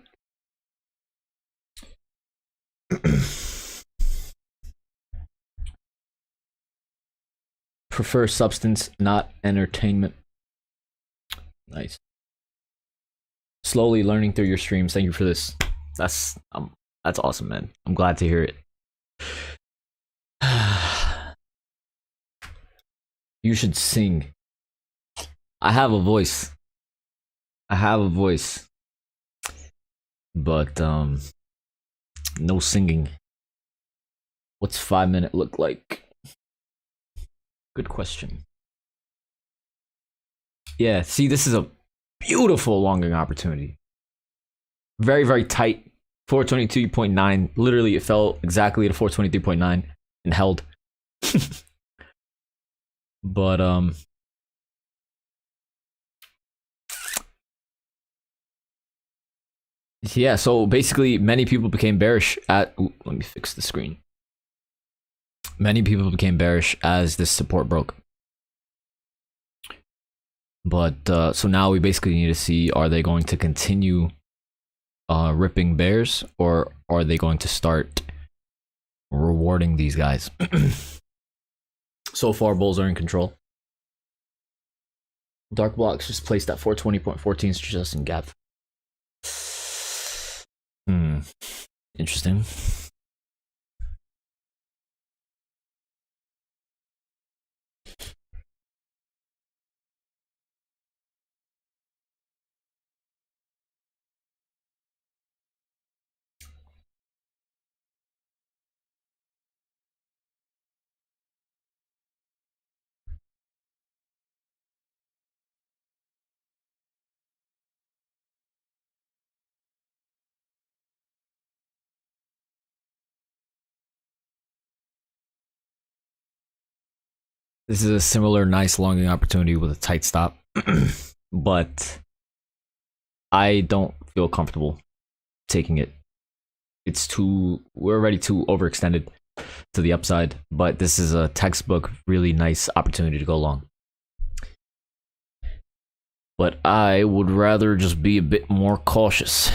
Prefer substance, not entertainment. Nice. Slowly learning through your streams. Thank you for this. That's awesome, man. I'm glad to hear it. You should sing. I have a voice. But no singing. What's 5 minute look like? Good question. Yeah, see, this is a beautiful longing opportunity. Very, very tight. 422.9. Literally, it fell exactly to 423.9 and held. But yeah, so basically many people became bearish at let me fix the screen. Many people became bearish as this support broke. But so now we basically need to see, are they going to continue ripping bears, or are they going to start rewarding these guys? So far, bulls are in control. Dark blocks just placed at 420.14, suggesting gap. Interesting. This is a similar nice longing opportunity with a tight stop, but I don't feel comfortable taking it. We're already too overextended to the upside, but this is a textbook really nice opportunity to go long. But I would rather just be a bit more cautious.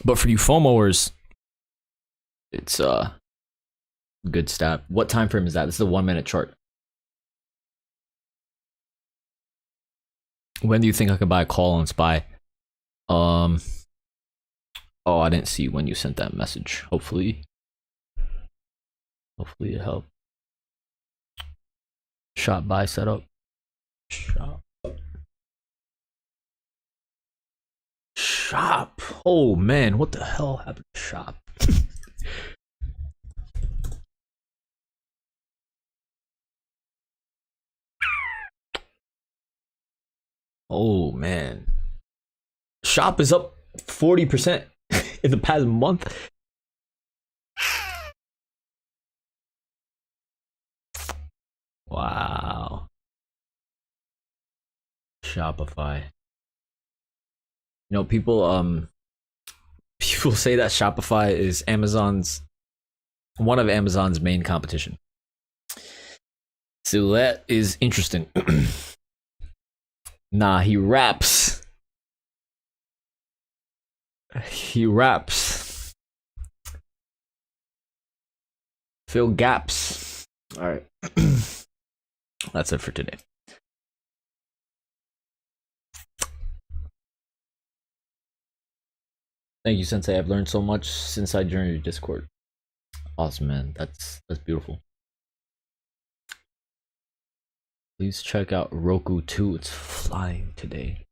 But for you FOMOers, it's a good stat. What time frame is that? This is a 1 minute chart. When do you think I could buy a call on SPY? Oh, I didn't see when you sent that message. Hopefully it helped. Shot buy setup. Shop. Oh man, what the hell happened to shop? Oh man. Shop is up 40% in the past month. Wow. Shopify. You know, people say that Shopify is one of Amazon's main competition. So that is interesting. Nah, he raps. He raps. Fill gaps. All right. That's it for today. Thank you, Sensei. I've learned so much since I joined your Discord. Awesome, man. That's beautiful. Please check out Roku 2. It's flying today.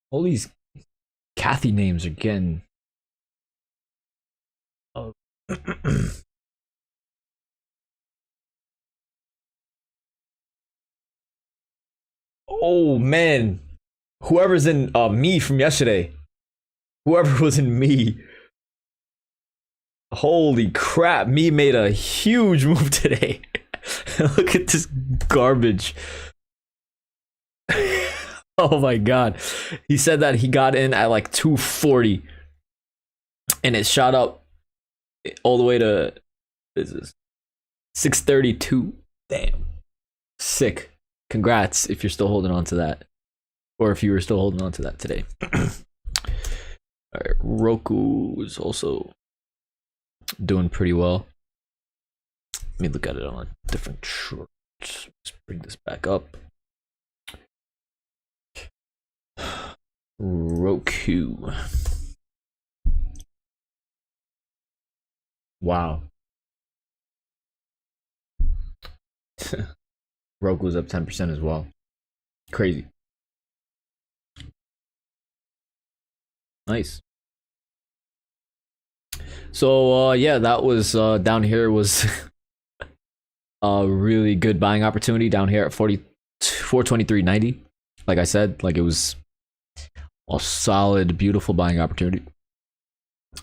All these Cathy names are getting... Oh. Oh, man. Whoever's in me from yesterday. Whoever was in me. Holy crap. Me made a huge move today. Look at this garbage. Oh my god. He said that he got in at like 240 and it shot up all the way to 632. Damn. Sick. Congrats if you're still holding on to that, or if you were still holding on to that today. All right, Roku is also doing pretty well. Let me look at it on a different chart. Let's bring this back up. Roku. Wow. Roku's up 10% as well. Crazy. Nice. So yeah, that was down here was a really good buying opportunity down here at 423.90. Like I said, like it was a solid, beautiful buying opportunity.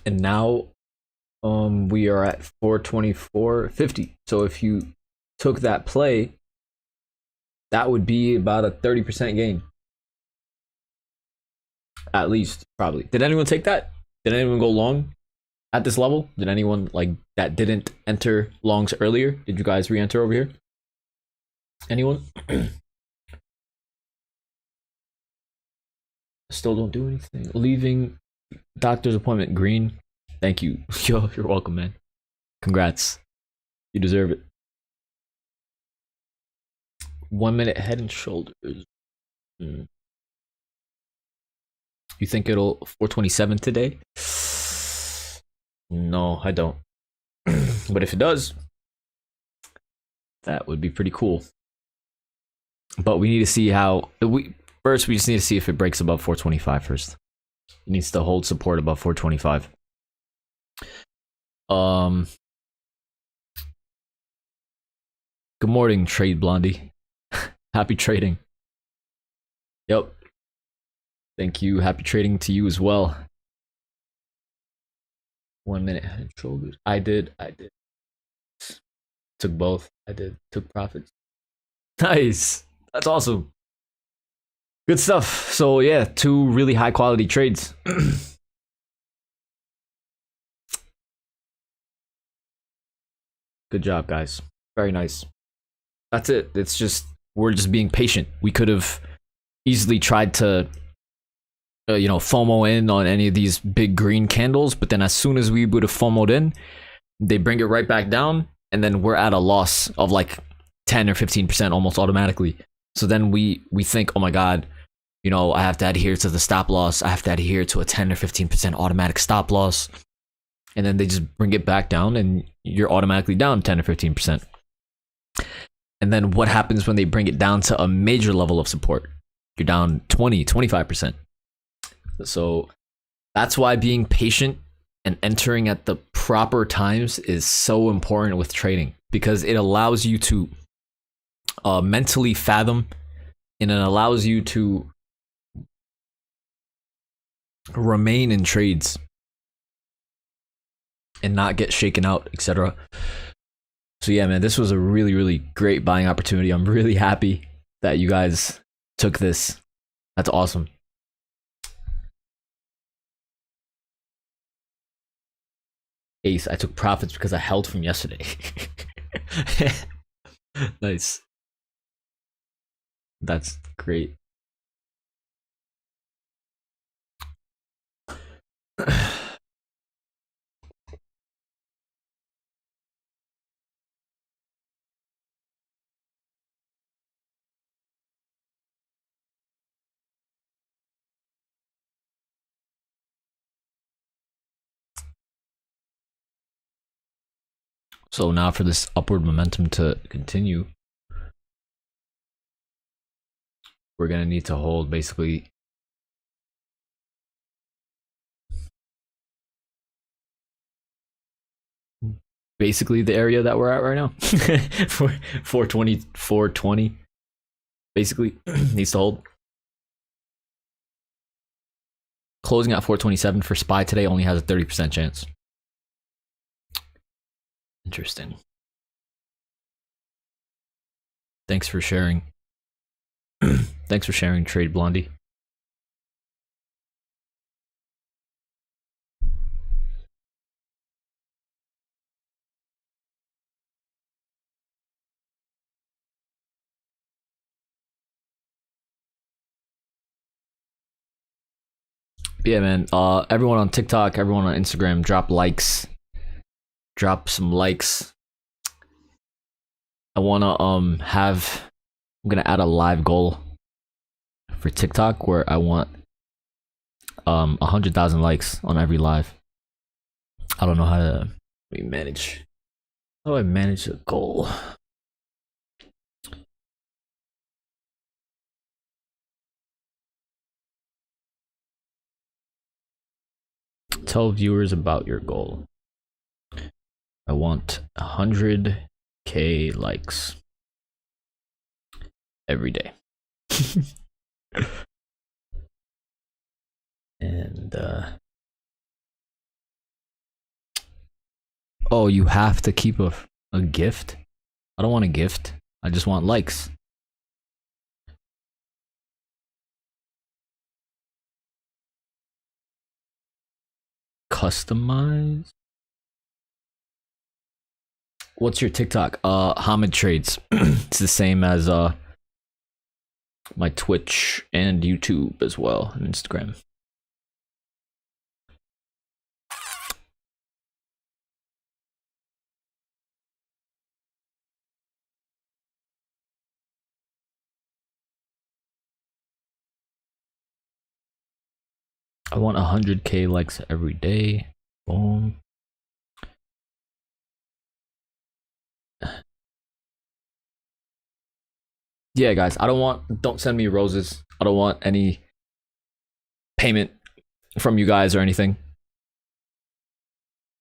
And now we are at 424.50. So if you took that play, that would be about a 30% gain. At least, probably. Did anyone take that? Did anyone go long at this level? Did anyone like that didn't enter longs earlier? Did you guys re-enter over here? Anyone? Still don't do anything. Leaving doctor's appointment green. Thank you. Yo, you're welcome, man. Congrats. You deserve it. 1 minute head and shoulders. You think it'll 427 today? No, I don't. But if it does, that would be pretty cool. But we need to see how we just need to see if it breaks above 425 first. It needs to hold support above 425. Good morning, Trade Blondie. Happy trading. Yep. Thank you. Happy trading to you as well. 1 minute head and shoulders. I did. Took both. I did. Took profits. Nice. That's awesome. Good stuff. So yeah, 2 really high quality trades. Good job, guys. Very nice. That's it. It's just, we're just being patient. We could have easily tried to, FOMO in on any of these big green candles, but then as soon as we would have FOMO'd in, they bring it right back down, and then we're at a loss of like 10 or 15% almost automatically. So then we think, oh my God, I have to adhere to the stop loss. I have to adhere to a 10 or 15% automatic stop loss. And then they just bring it back down and you're automatically down 10 or 15%. And then what happens when they bring it down to a major level of support? You're down 20, 25%. So that's why being patient and entering at the proper times is so important with trading, because it allows you to mentally fathom, and it allows you to remain in trades and not get shaken out, etc. So yeah, man, this was a really, really great buying opportunity. I'm really happy that you guys took this. That's awesome. Ace, I took profits because I held from yesterday. Nice. That's great. So now for this upward momentum to continue, we're going to need to hold basically the area that we're at right now. 420 basically needs to hold. Closing at 427 for SPY today only has a 30% chance. Interesting. Thanks for sharing. Thanks for sharing, Trade Blondie. Yeah, man. Everyone on TikTok, everyone on Instagram, drop likes. Drop some likes. I wanna I'm gonna add a live goal for TikTok where I want 100,000 likes on every live. I don't know how to manage. How do I manage a goal? Tell viewers about your goal. I want 100K likes every day. And oh, you have to keep a gift? I don't want a gift. I just want likes. Customize? What's your TikTok? Hamid Trades. It's the same as my Twitch and YouTube as well, and Instagram. I want 100K likes every day. Boom. Yeah, guys, don't send me roses. I don't want any payment from you guys or anything.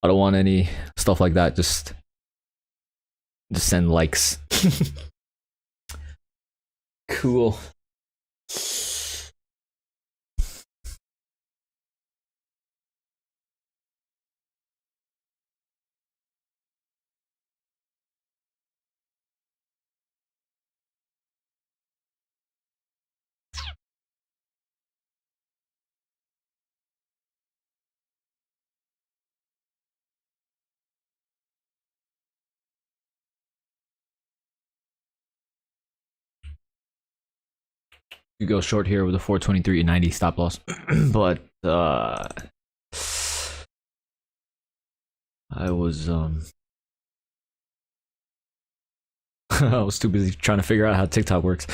I don't want any stuff like that. Just send likes. Cool. You go short here with a 423.90 stop loss. But I was I was too busy trying to figure out how TikTok works.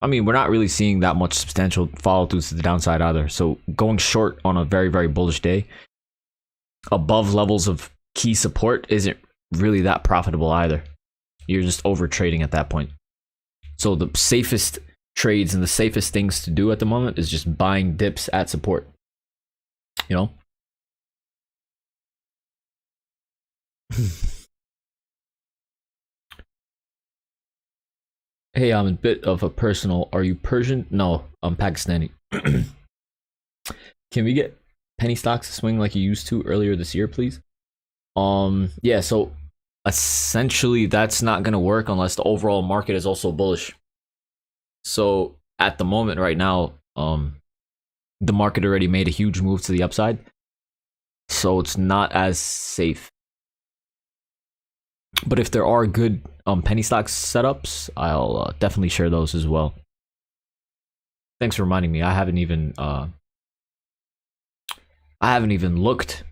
I mean, we're not really seeing that much substantial follow-throughs to the downside either. So going short on a very, very bullish day above levels of key support isn't really that profitable either. You're just over trading at that point. So the safest trades and the safest things to do at the moment is just buying dips at support. You know? Hey, I'm a bit of a personal. Are you Persian? No, I'm Pakistani. Can we get penny stocks to swing like you used to earlier this year, please? Yeah, so essentially that's not gonna work unless the overall market is also bullish. So at the moment right now, the market already made a huge move to the upside. So it's not as safe. But if there are good penny stocks setups, I'll definitely share those as well. Thanks for reminding me. I haven't even looked.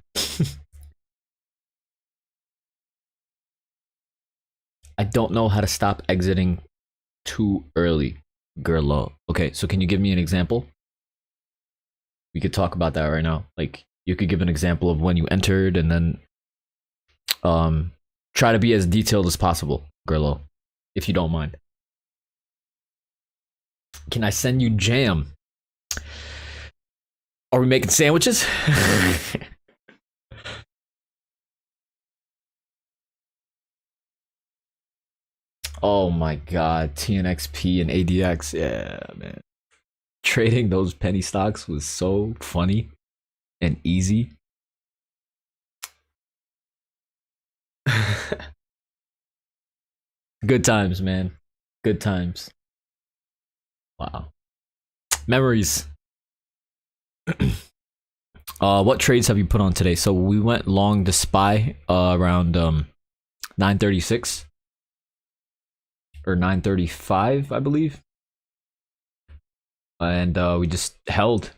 I don't know how to stop exiting too early, girl. Okay, so can you give me an example? We could talk about that right now. Like, you could give an example of when you entered, and then try to be as detailed as possible, Grillo, if you don't mind. Can I send you jam? Are we making sandwiches? Oh my god, TNXP and ADX. Yeah, man. Trading those penny stocks was so funny and easy. Good times, man. Good times. Wow. Memories. What trades have you put on today? So we went long the SPY around 936 or 935, I believe. And we just held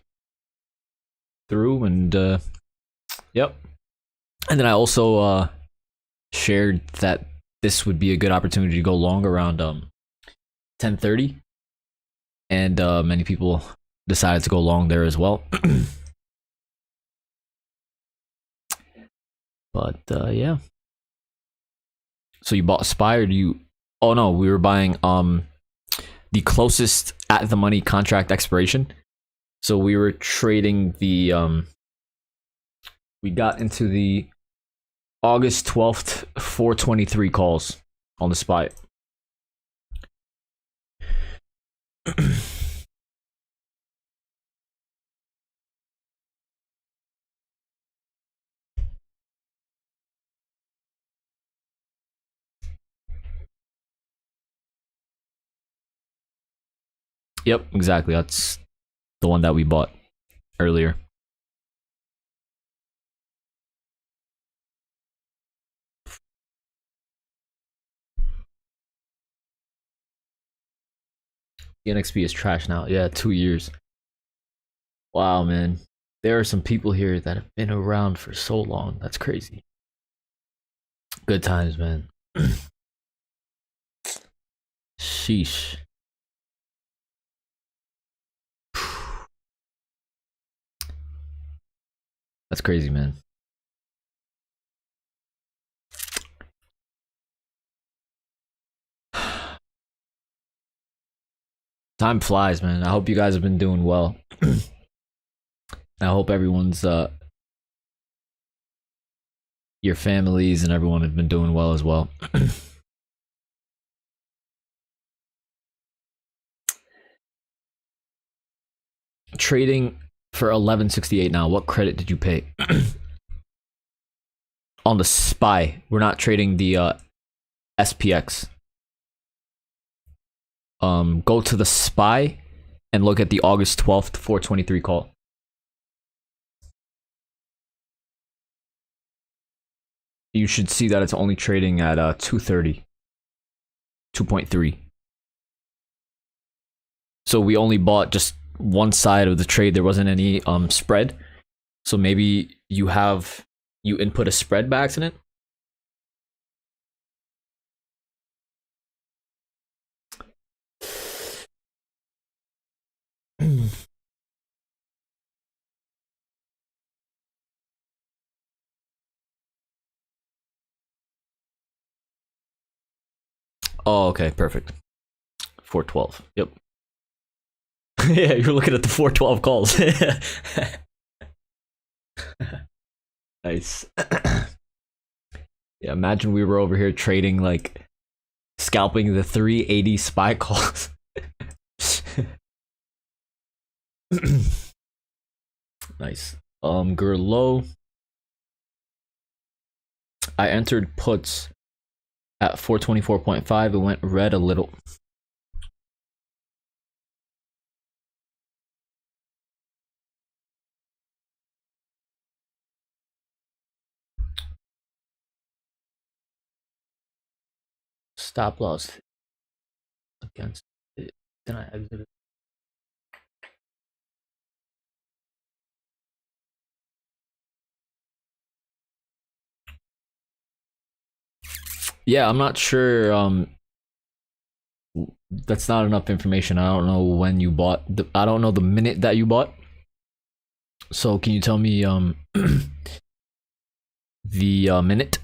through, and yep. And then I also shared that this would be a good opportunity to go long around 10:30, and many people decided to go long there as well. But yeah. So you bought SPY, or do you? Oh no, we were buying the closest at the money contract expiration. So we were trading the we got into the August 12th 423 calls on the SPY. Yep, exactly. That's the one that we bought earlier. The NXP is trash now. Yeah, 2 years. Wow, man. There are some people here that have been around for so long. That's crazy. Good times, man. Sheesh. That's crazy, man. Time flies, man. I hope you guys have been doing well. I hope everyone's your families and everyone have been doing well as well. Trading for 1168 now. What credit did you pay? On the SPY. We're not trading the SPX. Go to the SPY and look at the August 12th 423 call. you should see that it's only trading at 230, 2.3. So we only bought just one side of the trade. There wasn't any spread. So maybe you input a spread by accident. Oh, okay, perfect. 412. Yep. Yeah, you're looking at the 412 calls. Nice. Yeah, imagine we were over here trading, like, scalping the 380 SPY calls. Nice. Girl low. I entered puts at 424.5. It went red a little. Stop loss against it. Then I exited. Yeah, I'm not sure. That's not enough information. I don't know when you bought. I don't know the minute that you bought. So can you tell me the minute?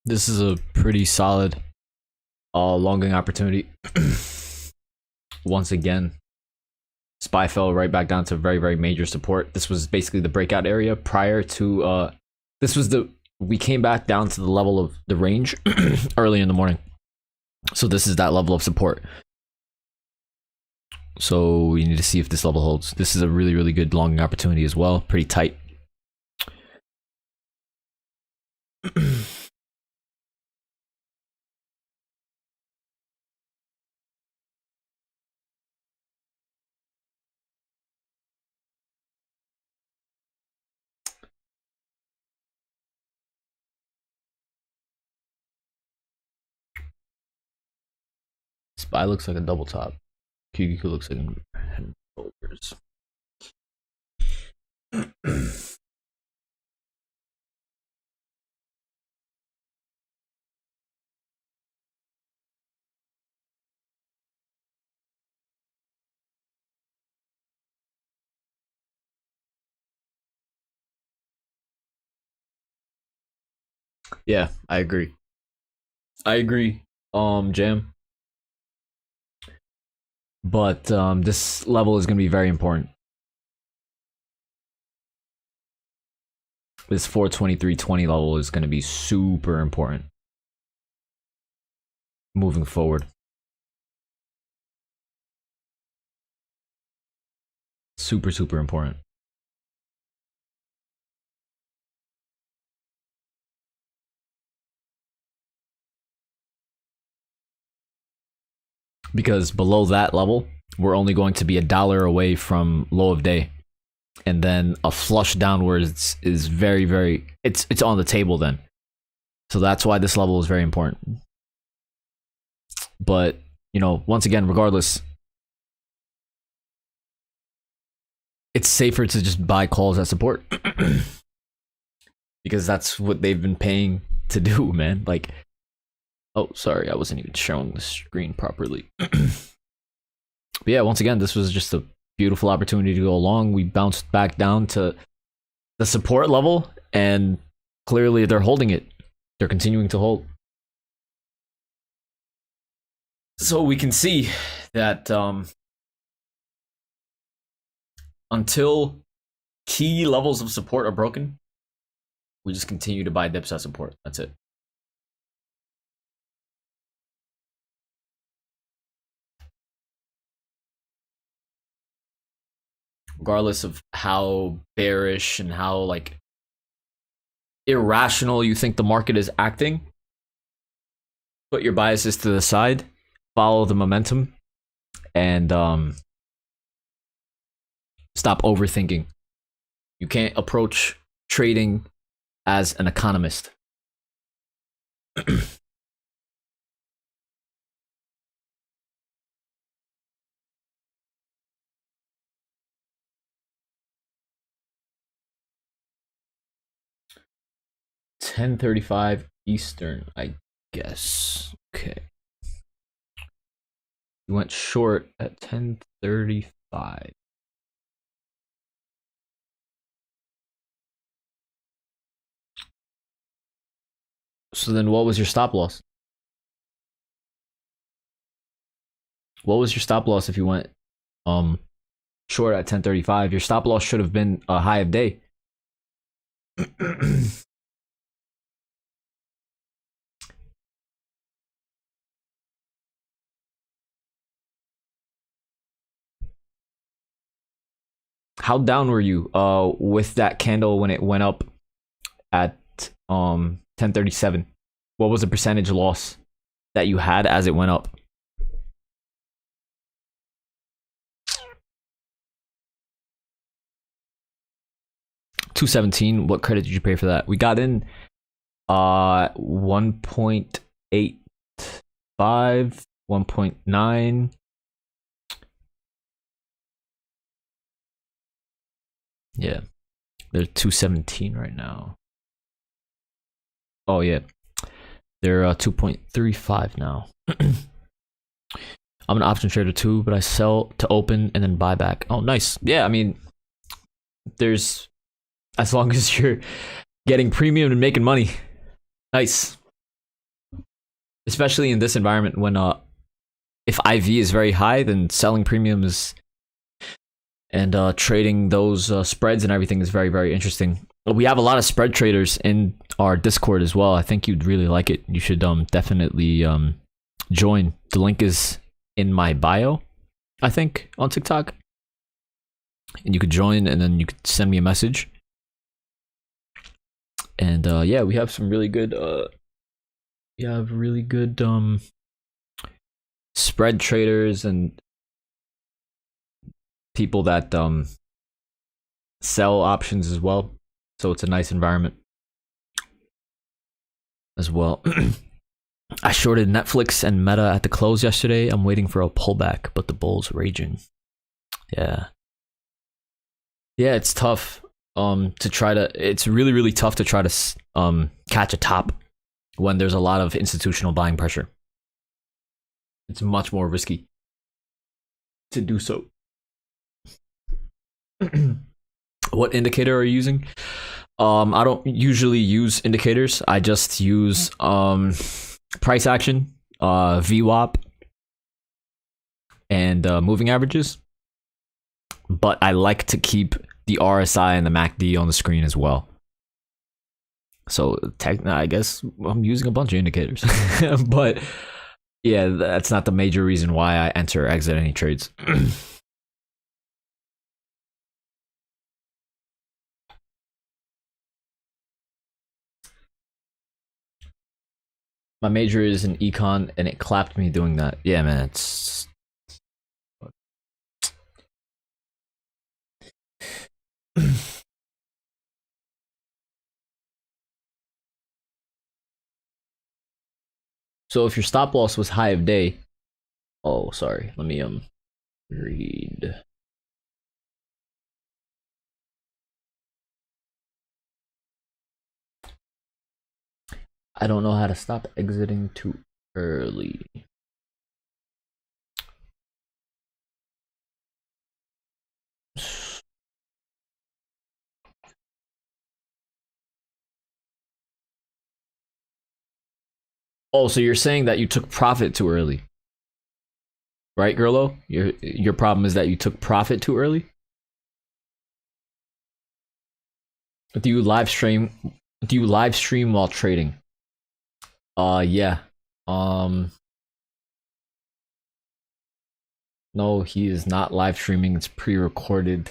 This is a pretty solid longing opportunity. Once again, SPY fell right back down to very, very major support. This was basically the breakout area prior to we came back down to the level of the range early in the morning. So this is that level of support. So we need to see if this level holds. This is a really, really good longing opportunity as well. Pretty tight. SPY looks like a double top. QQQ looks like a head and shoulders. Yeah, I agree. Jam. But this level is going to be very important. This 423.20 level is going to be super important moving forward. Super, super important. Because below that level, we're only going to be $1 away from low of day. And then a flush downwards is very, very, it's on the table then. So that's why this level is very important. But, you know, once again, regardless, it's safer to just buy calls at support. Because that's what they've been paying to do, man. Like, oh, sorry, I wasn't even showing the screen properly. But yeah, once again, this was just a beautiful opportunity to go along. We bounced back down to the support level, and clearly they're holding it. They're continuing to hold. So we can see that until key levels of support are broken, we just continue to buy dips at support. That's it. Regardless of how bearish and how like irrational you think the market is acting, put your biases to the side, follow the momentum, and stop overthinking. You can't approach trading as an economist. 10:35 Eastern, I guess. Okay. We went short at 10:35. So then what was your stop loss? What was your stop loss if you went short at 10:35? Your stop loss should have been a high of day. How down were you with that candle when it went up at 10:37? What was the percentage loss that you had as it went up? $217. What credit did you pay for that? We got in 1.85, 1.9. Yeah, they're 217 right now. Oh yeah, they're 2.35 now. I'm an option trader too, but I sell to open and then buy back. Oh, nice. Yeah, I mean, there's, as long as you're getting premium and making money, nice. Especially in this environment when if IV is very high, then selling premiums and trading those spreads and everything is very, very interesting. We have a lot of spread traders in our Discord as well. I think you'd really like it. You should definitely join. The link is in my bio, I think, on TikTok. And you could join, and then you could send me a message. And yeah, we have some really good spread traders and people that sell options as well. So it's a nice environment as well. I shorted Netflix and Meta at the close yesterday. I'm waiting for a pullback, but the bull's raging. Yeah, it's tough to try to, it's really, really tough to try to catch a top when there's a lot of institutional buying pressure. It's much more risky to do so. What indicator are you using? I don't usually use indicators. I just use price action, VWAP, and moving averages. But I like to keep the RSI and the MACD on the screen as well. So I guess I'm using a bunch of indicators. But yeah, that's not the major reason why I enter or exit any trades. My major is in econ, and it clapped me doing that. Yeah, man, it's... So if your stop loss was high of day... Oh, sorry. Let me read... I don't know how to stop exiting too early. Oh, so you're saying that you took profit too early, right, Gerlo? Your problem is that you took profit too early? Do you live stream? Do you live stream while trading? Yeah. No, he is not live streaming. It's pre-recorded.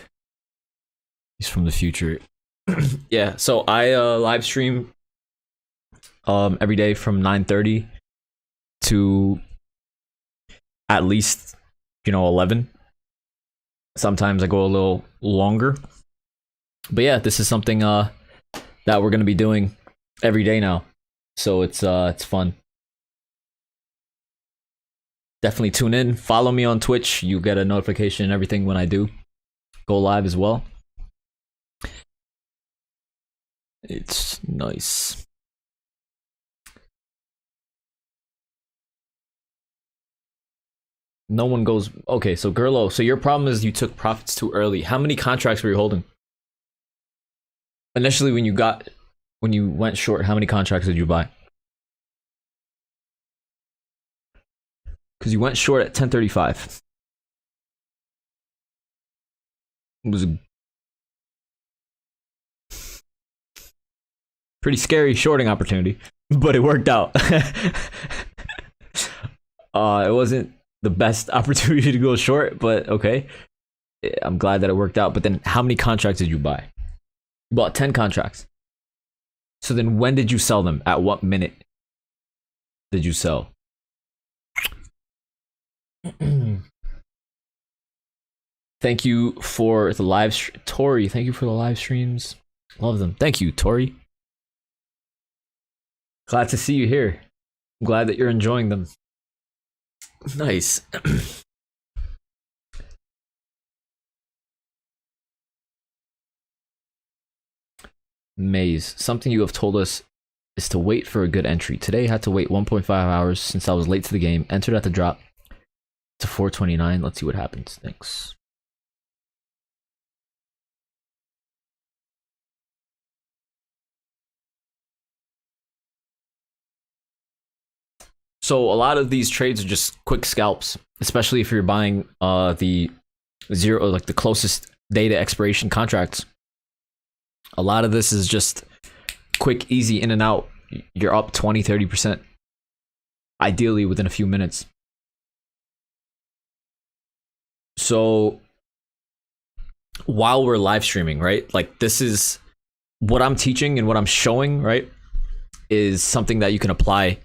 He's from the future. Yeah, so I live stream every day from 9:30 to at least 11. Sometimes I go a little longer. But yeah, this is something that we're gonna be doing every day now. So it's fun. Definitely tune in. Follow me on Twitch. You get a notification and everything when I do go live as well. It's nice. No one goes. Okay, so Gerlo, so your problem is you took profits too early. How many contracts were you holding? Initially, when you went short, how many contracts did you buy? Because you went short at 10:35. It was a pretty scary shorting opportunity, but it worked out. It wasn't the best opportunity to go short, but okay. I'm glad that it worked out. But then how many contracts did you buy? You bought 10 contracts. So then when did you sell them? At what minute did you sell? Thank you for the live stream. Tori, thank you for the live streams. Love them. Thank you, Tori. Glad to see you here. I'm glad that you're enjoying them. Nice. Maze, something you have told us is to wait for a good entry. Today I had to wait 1.5 hours since I was late to the game. Entered at the drop to 429. Let's see what happens. Thanks. So a lot of these trades are just quick scalps, especially if you're buying the zero, like the closest day to expiration contracts. A lot of this is just quick, easy in and out. You're up 20-30%, ideally within a few minutes. So while we're live streaming, right, like this is what I'm teaching and what I'm showing, right, is something that you can apply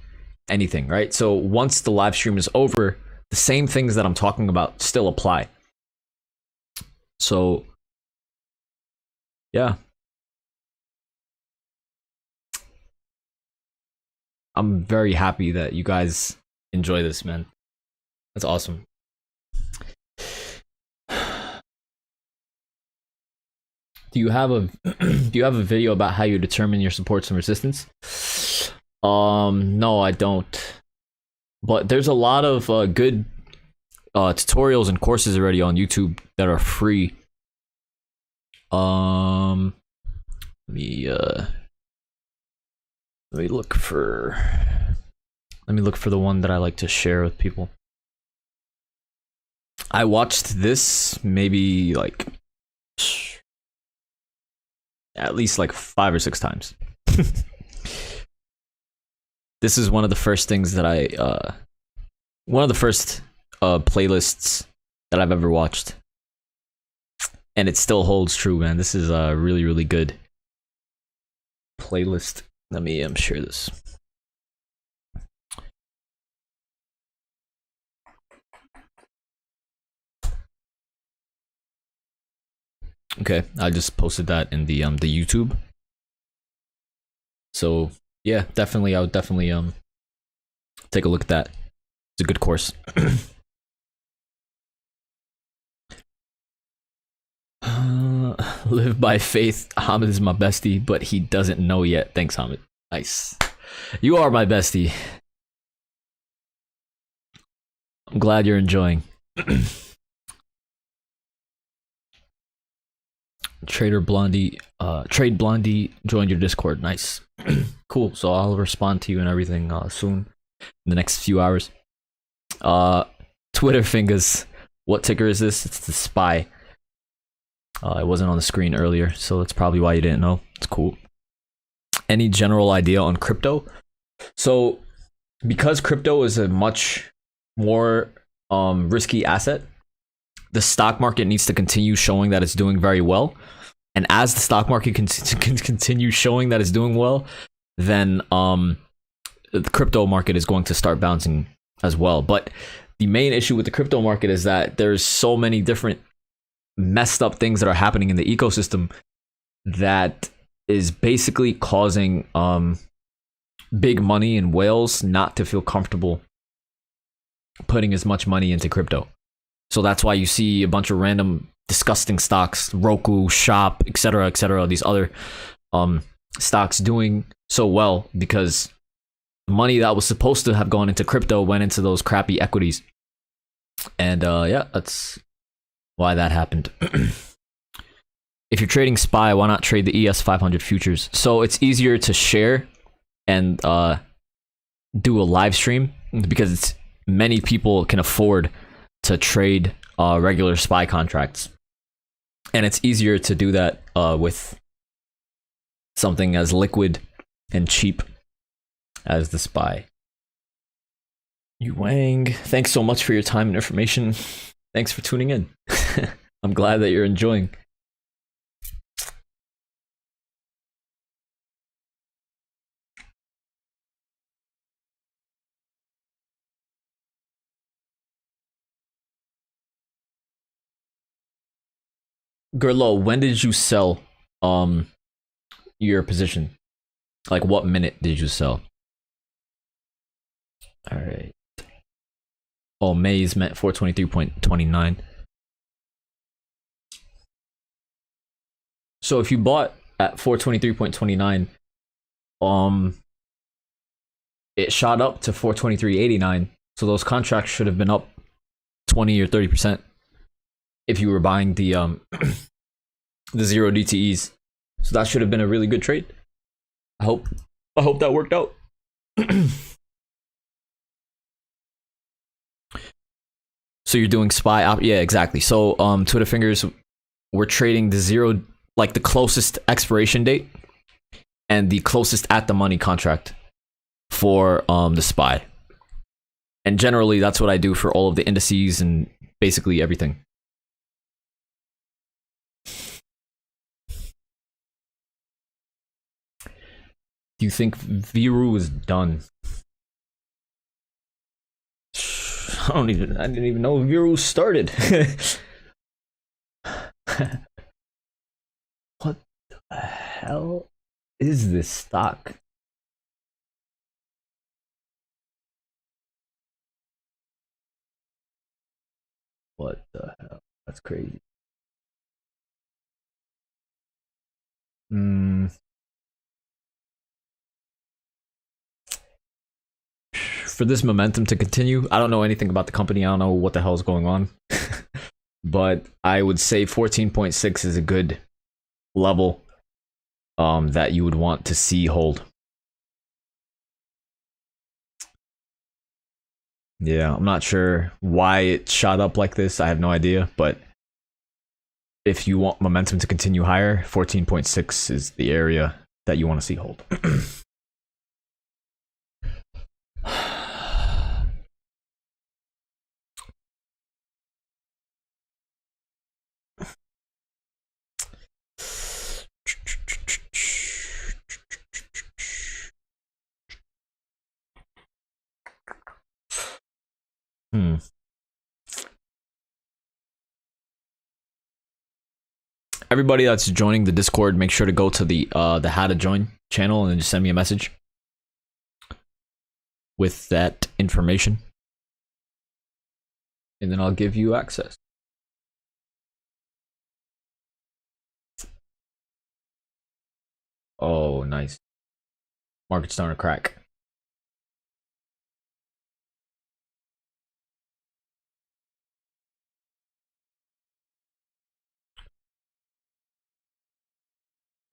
anything, right? So once the live stream is over, the same things that I'm talking about still apply. So yeah, I'm very happy that you guys enjoy this, man. That's awesome. Do you have a video about how you determine your supports and resistance? No, I don't. But there's a lot of good tutorials and courses already on YouTube that are free. Let me look for the one that I like to share with people. I watched this maybe like at least like 5 or 6 times. This is one of the first things that one of the first playlists that I've ever watched, and it still holds true, man. This is a really, really good playlist. Let me share this. Okay, I just posted that in the YouTube. So yeah, definitely, I would definitely take a look at that. It's a good course. Live by faith. Hamid is my bestie, but he doesn't know yet. Thanks, Hamid. Nice. You are my bestie. I'm glad you're enjoying. Trade Blondie joined your Discord. Nice. Cool. So I'll respond to you and everything soon, in the next few hours. Twitter fingers. What ticker is this? It's the SPY. It wasn't on the screen earlier, so that's probably why you didn't know. It's cool. Any general idea on crypto? So because crypto is a much more risky asset, the stock market needs to continue showing that it's doing very well. And as the stock market can continue showing that it's doing well, then the crypto market is going to start bouncing as well. But the main issue with the crypto market is that there's so many different messed up things that are happening in the ecosystem that is basically causing big money and whales not to feel comfortable putting as much money into crypto. So that's why you see a bunch of random disgusting stocks, Roku, Shop, etc., these other stocks doing so well because the money that was supposed to have gone into crypto went into those crappy equities. And yeah, that's why that happened. If you're trading SPY, why not trade the ES500 futures? So it's easier to share and do a live stream because many people can afford to trade regular SPY contracts. And it's easier to do that with something as liquid and cheap as the SPY. Yu Wang, thanks so much for your time and information. Thanks for tuning in. I'm glad that you're enjoying. Gerlo, when did you sell your position? Like what minute did you sell? All right. Oh, May's meant 423.29. So if you bought at 423.29, it shot up to 423.89. So those contracts should have been up 20 or 30% if you were buying the the zero DTEs. So that should have been a really good trade. I hope that worked out. So you're doing SPY yeah, exactly. So Twitter fingers, we're trading the zero, like the closest expiration date and the closest at the money contract for the SPY. And generally that's what I do for all of the indices and basically everything. Do you think Viru is done? I didn't even know Viru started. What the hell is this stock? What the hell? That's crazy. For this momentum to continue, I don't know anything about the company. I don't know what the hell is going on. But I would say 14.6 is a good level that you would want to see hold. Yeah, I'm not sure why it shot up like this. I have no idea, but if you want momentum to continue higher, 14.6 is the area that you want to see hold. Everybody that's joining the Discord, make sure to go to the how to join channel and just send me a message with that information, and then I'll give you access. Oh, nice. Market's starting to crack.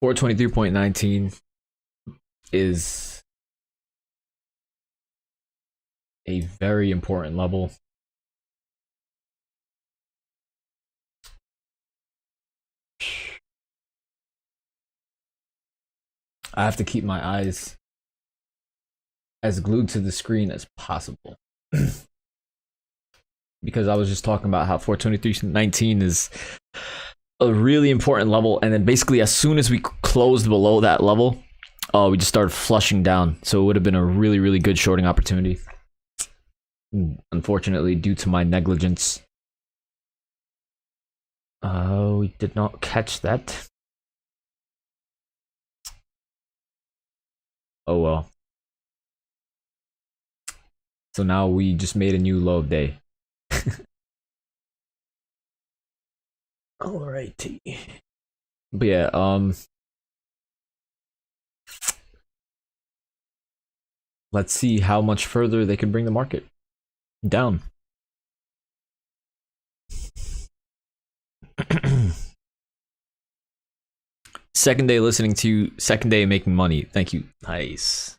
$423.19 is a very important level. I have to keep my eyes as glued to the screen as possible. Because I was just talking about how 423.19 is a really important level, and then basically as soon as we closed below that level, we just started flushing down. So it would have been a really, really good shorting opportunity. Unfortunately, due to my negligence, we did not catch that. Oh well. So now we just made a new low of day. Alrighty. But yeah, let's see how much further they can bring the market down. Second day listening to you, second day making money. Thank you. Nice.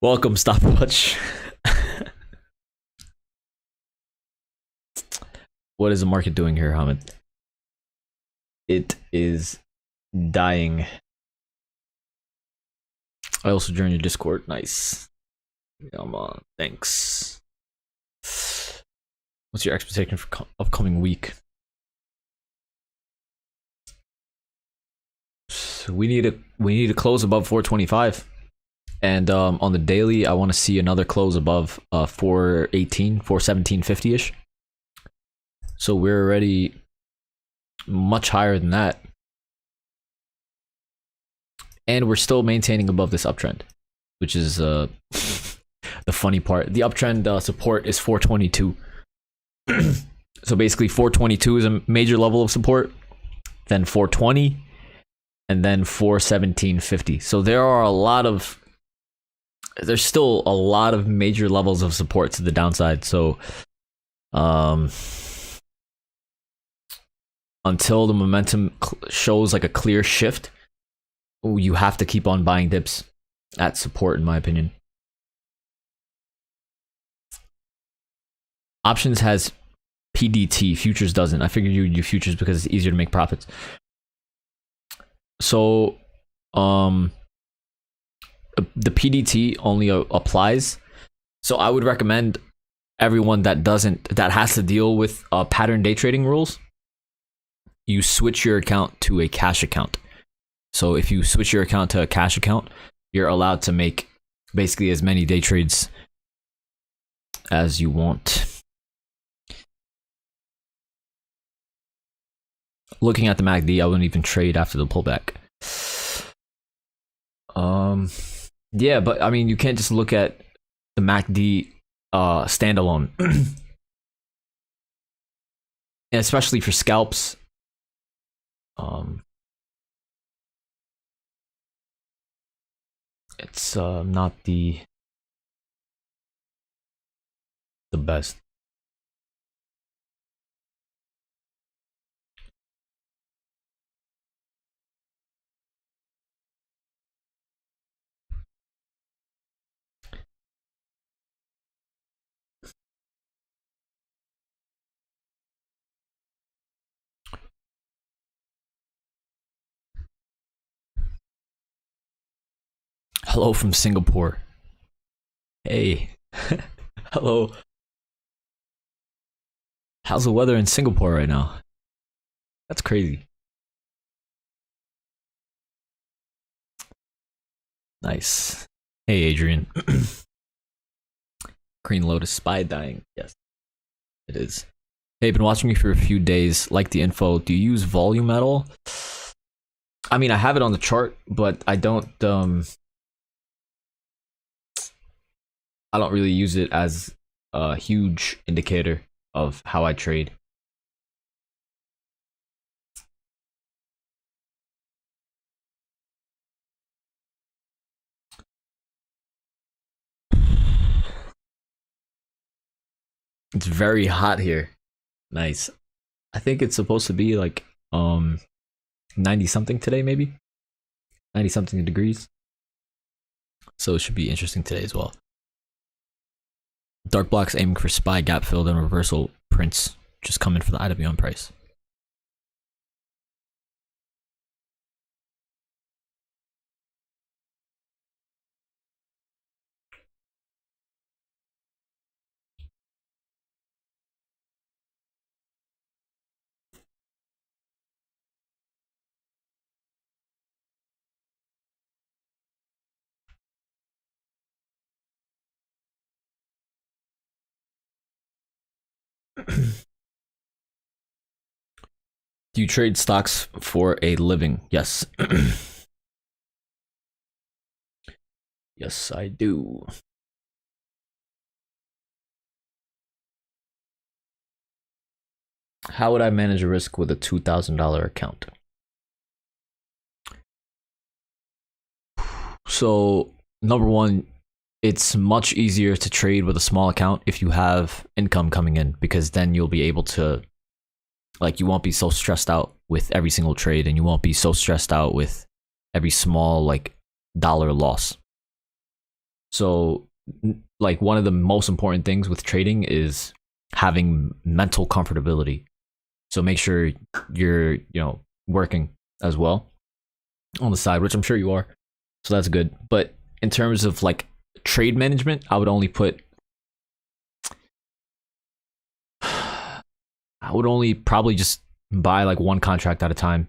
Welcome, stopwatch. What is the market doing here, Hamid? It is dying. I also joined your Discord. Nice. Come on. Thanks. What's your expectation for upcoming week? So we need to close above 425. And on the daily, I want to see another close above 418, 417.50-ish. So we're already much higher than that. And we're still maintaining above this uptrend, which is the funny part. The uptrend support is 422. So basically 422 is a major level of support, then 420, and then 417.50. So there's still a lot of major levels of support to the downside. So until the momentum shows like a clear shift, you have to keep on buying dips at support, in my opinion. Options has PDT, futures doesn't. I figured you would do futures because it's easier to make profits. So the PDT only applies. So I would recommend everyone that has to deal with pattern day trading rules, you switch your account to a cash account. So if you switch your account to a cash account, you're allowed to make basically as many day trades as you want. Looking at the MACD, I wouldn't even trade after the pullback. Yeah, but I mean, you can't just look at the MACD standalone. And especially for scalps. It's not the best. Hello from Singapore. Hey. Hello. How's the weather in Singapore right now? That's crazy. Nice. Hey, Adrian. Green Lotus SPY dying. Yes, it is. Hey, been watching you for a few days. Like the info. Do you use volume at all? I mean, I have it on the chart, but I don't really use it as a huge indicator of how I trade. It's very hot here. Nice. I think it's supposed to be like 90 something today, maybe 90 something degrees. So it should be interesting today as well. Dark blocks aiming for SPY, gap filled, and reversal prints just coming for the IWM price. Do you trade stocks for a living? Yes. Yes, I do. How would I manage a risk with a $2,000 account? So, number one, it's much easier to trade with a small account if you have income coming in, because then you'll be able to, like, you won't be so stressed out with every single trade, and you won't be so stressed out with every small, like, dollar loss. So, like, one of the most important things with trading is having mental comfortability. So make sure you're, working as well on the side, which I'm sure you are. So that's good. But in terms of like trade management, I would only probably just buy like one contract at a time.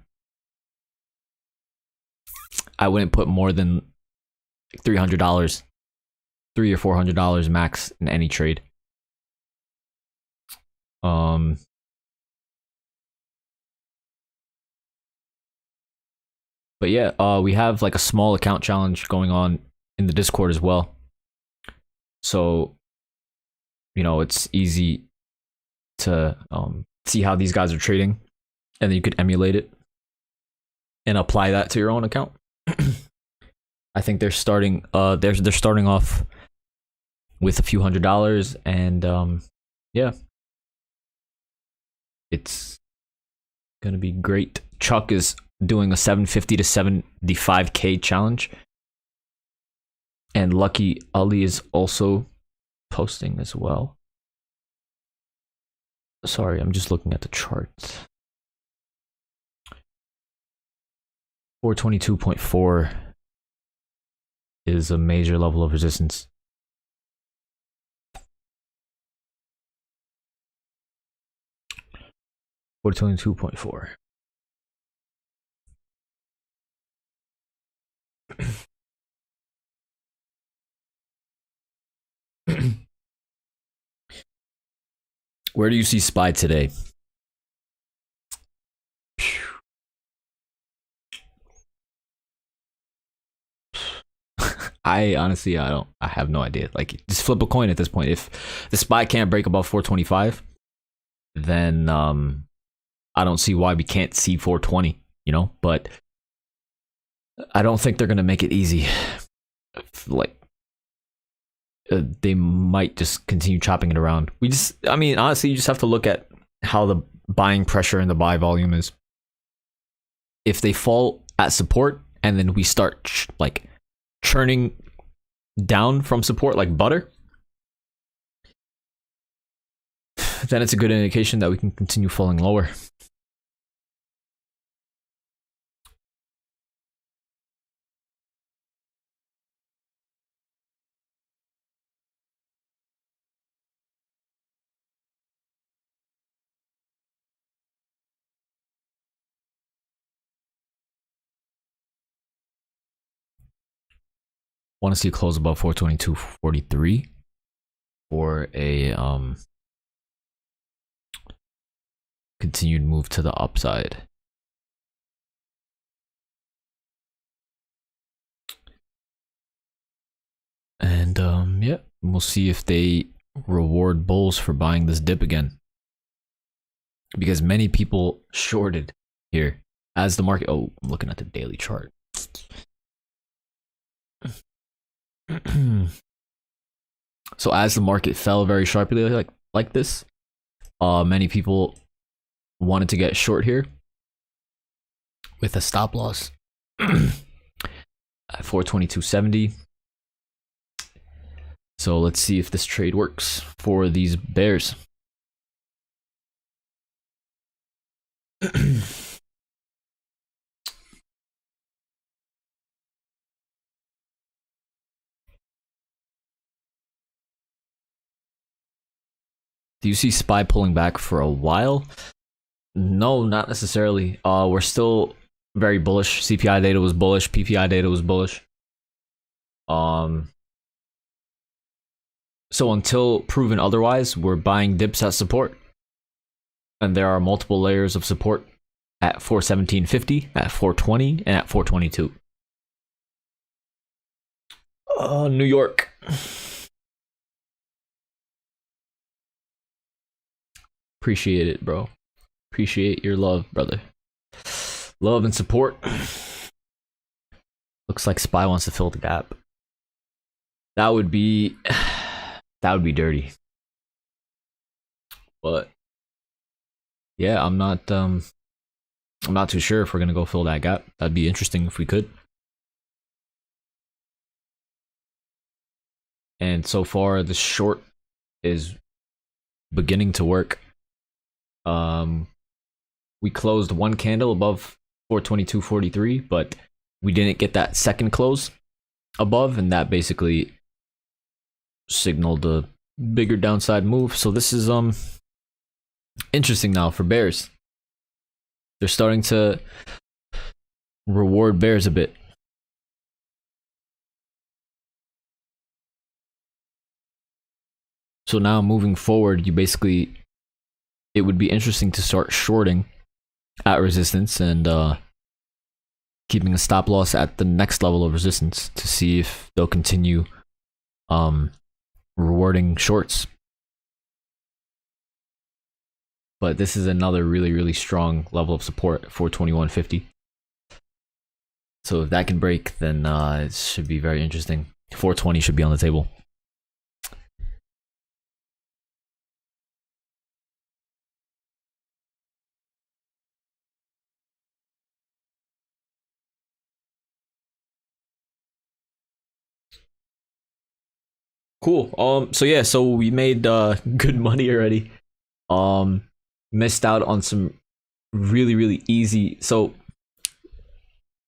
I wouldn't put more than $300, $300 or $400 max in any trade. But yeah, we have like a small account challenge going on in the Discord as well. So, it's easy to see how these guys are trading, and then you could emulate it and apply that to your own account. I think they're starting off with a few $100s, and yeah, it's gonna be great. Chuck is doing a 750 to 75k challenge, and Lucky Ali is also posting as well. Sorry, I'm just looking at the charts. 422.4 is a major level of resistance. $422.4. Where do you see SPY today? I honestly, I have no idea. Like, just flip a coin at this point. If the SPY can't break above 425, then I don't see why we can't see 420, but I don't think they're going to make it easy. Like, they might just continue chopping it around. Honestly, you just have to look at how the buying pressure and the buy volume is. If they fall at support and then we start churning down from support like butter, then it's a good indication that we can continue falling lower. Want to see a close above 422.43 for a continued move to the upside. And yeah, we'll see if they reward bulls for buying this dip again, because many people shorted here as the market. Oh, I'm looking at the daily chart. So as the market fell very sharply like this, many people wanted to get short here with a stop loss at 422.70. So let's see if this trade works for these bears. Do you see SPY pulling back for a while? No, not necessarily. We're still very bullish. CPI data was bullish. PPI data was bullish. So until proven otherwise, we're buying dips at support. and there are multiple layers of support at 417.50, at 420, and at 422. New York. Appreciate it, bro. Appreciate your love, brother. Love and support. Looks like SPY wants to fill the gap. That would be dirty. But yeah, I'm not too sure if we're gonna go fill that gap. That'd be interesting if we could. And so far, the short is beginning to work. We closed one candle above 422.43, but we didn't get that second close above, and that basically signaled a bigger downside move. So this is interesting now for bears. They're starting to reward bears a bit. So now moving forward, it would be interesting to start shorting at resistance and keeping a stop loss at the next level of resistance to see if they'll continue rewarding shorts. But this is another really, really strong level of support, 421.50. So if that can break, then it should be very interesting. 420 should be on the table. Cool. So yeah, so we made good money already. Missed out on some really, really easy. So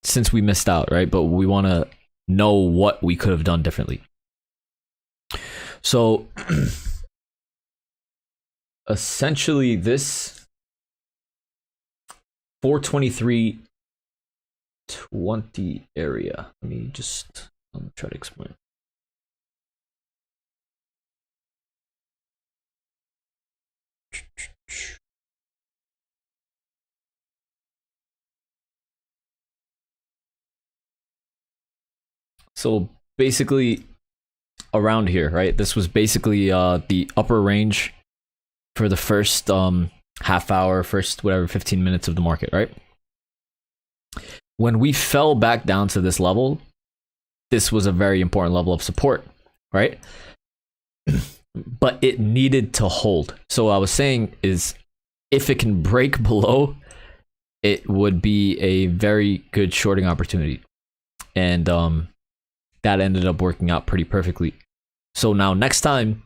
since we missed out, right? But we want to know what we could have done differently. So essentially this 423.20 area. Let me just try to explain. So basically around here, right? This was basically the upper range for the first half hour, first whatever 15 minutes of the market, right? When we fell back down to this level, this was a very important level of support, right? But it needed to hold. So what I was saying is if it can break below, it would be a very good shorting opportunity. And that ended up working out pretty perfectly. So now next time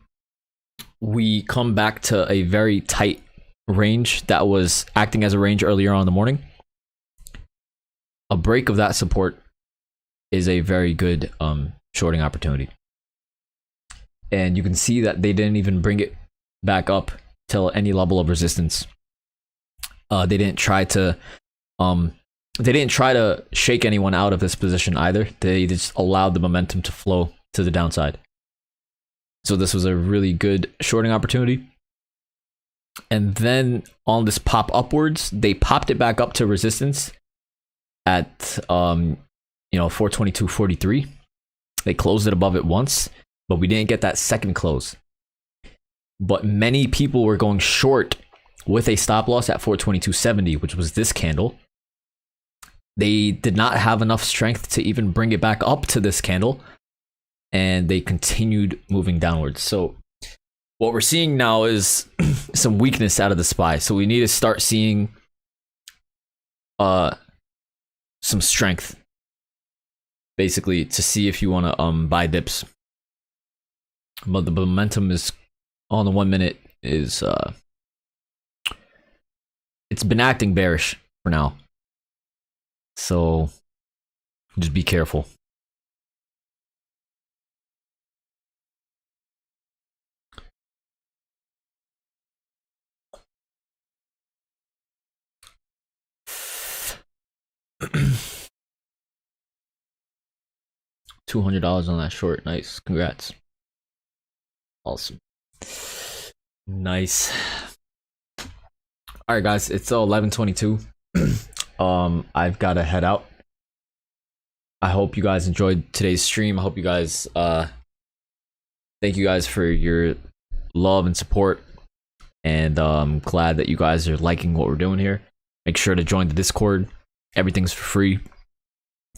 we come back to a very tight range that was acting as a range earlier on in the morning, a break of that support is a very good shorting opportunity. And you can see that they didn't even bring it back up till any level of resistance. They didn't try to shake anyone out of this position either. They just allowed the momentum to flow to the downside. So this was a really good shorting opportunity. And then on this pop upwards, they popped it back up to resistance at 422.43. They closed it above it once, but we didn't get that second close. But many people were going short with a stop loss at 422.70, which was this candle. They did not have enough strength to even bring it back up to this candle, and they continued moving downwards. So what we're seeing now is some weakness out of the SPY. So we need to start seeing some strength, basically, to see if you want to buy dips. But the momentum is on the 1 minute is it's been acting bearish for now. So just be careful. $200 on that short. Nice. Congrats. Awesome. Nice. All right, guys, it's 11:22. I've got to head out. I hope you guys enjoyed today's stream. I hope you guys thank you guys for your love and support, and I'm glad that you guys are liking what we're doing here. Make sure to join the Discord. Everything's for free.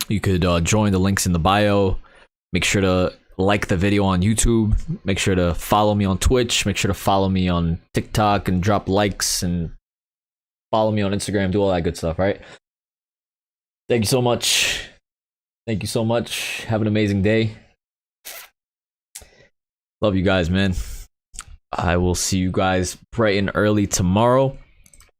You could join, the links in the bio. Make sure to like the video on YouTube. Make sure to follow me on Twitch. Make sure to follow me on TikTok and drop likes, and follow me on Instagram. Do all that good stuff, right? Thank you so much. Thank you so much. Have an amazing day. Love you guys, man. I will see you guys bright and early tomorrow.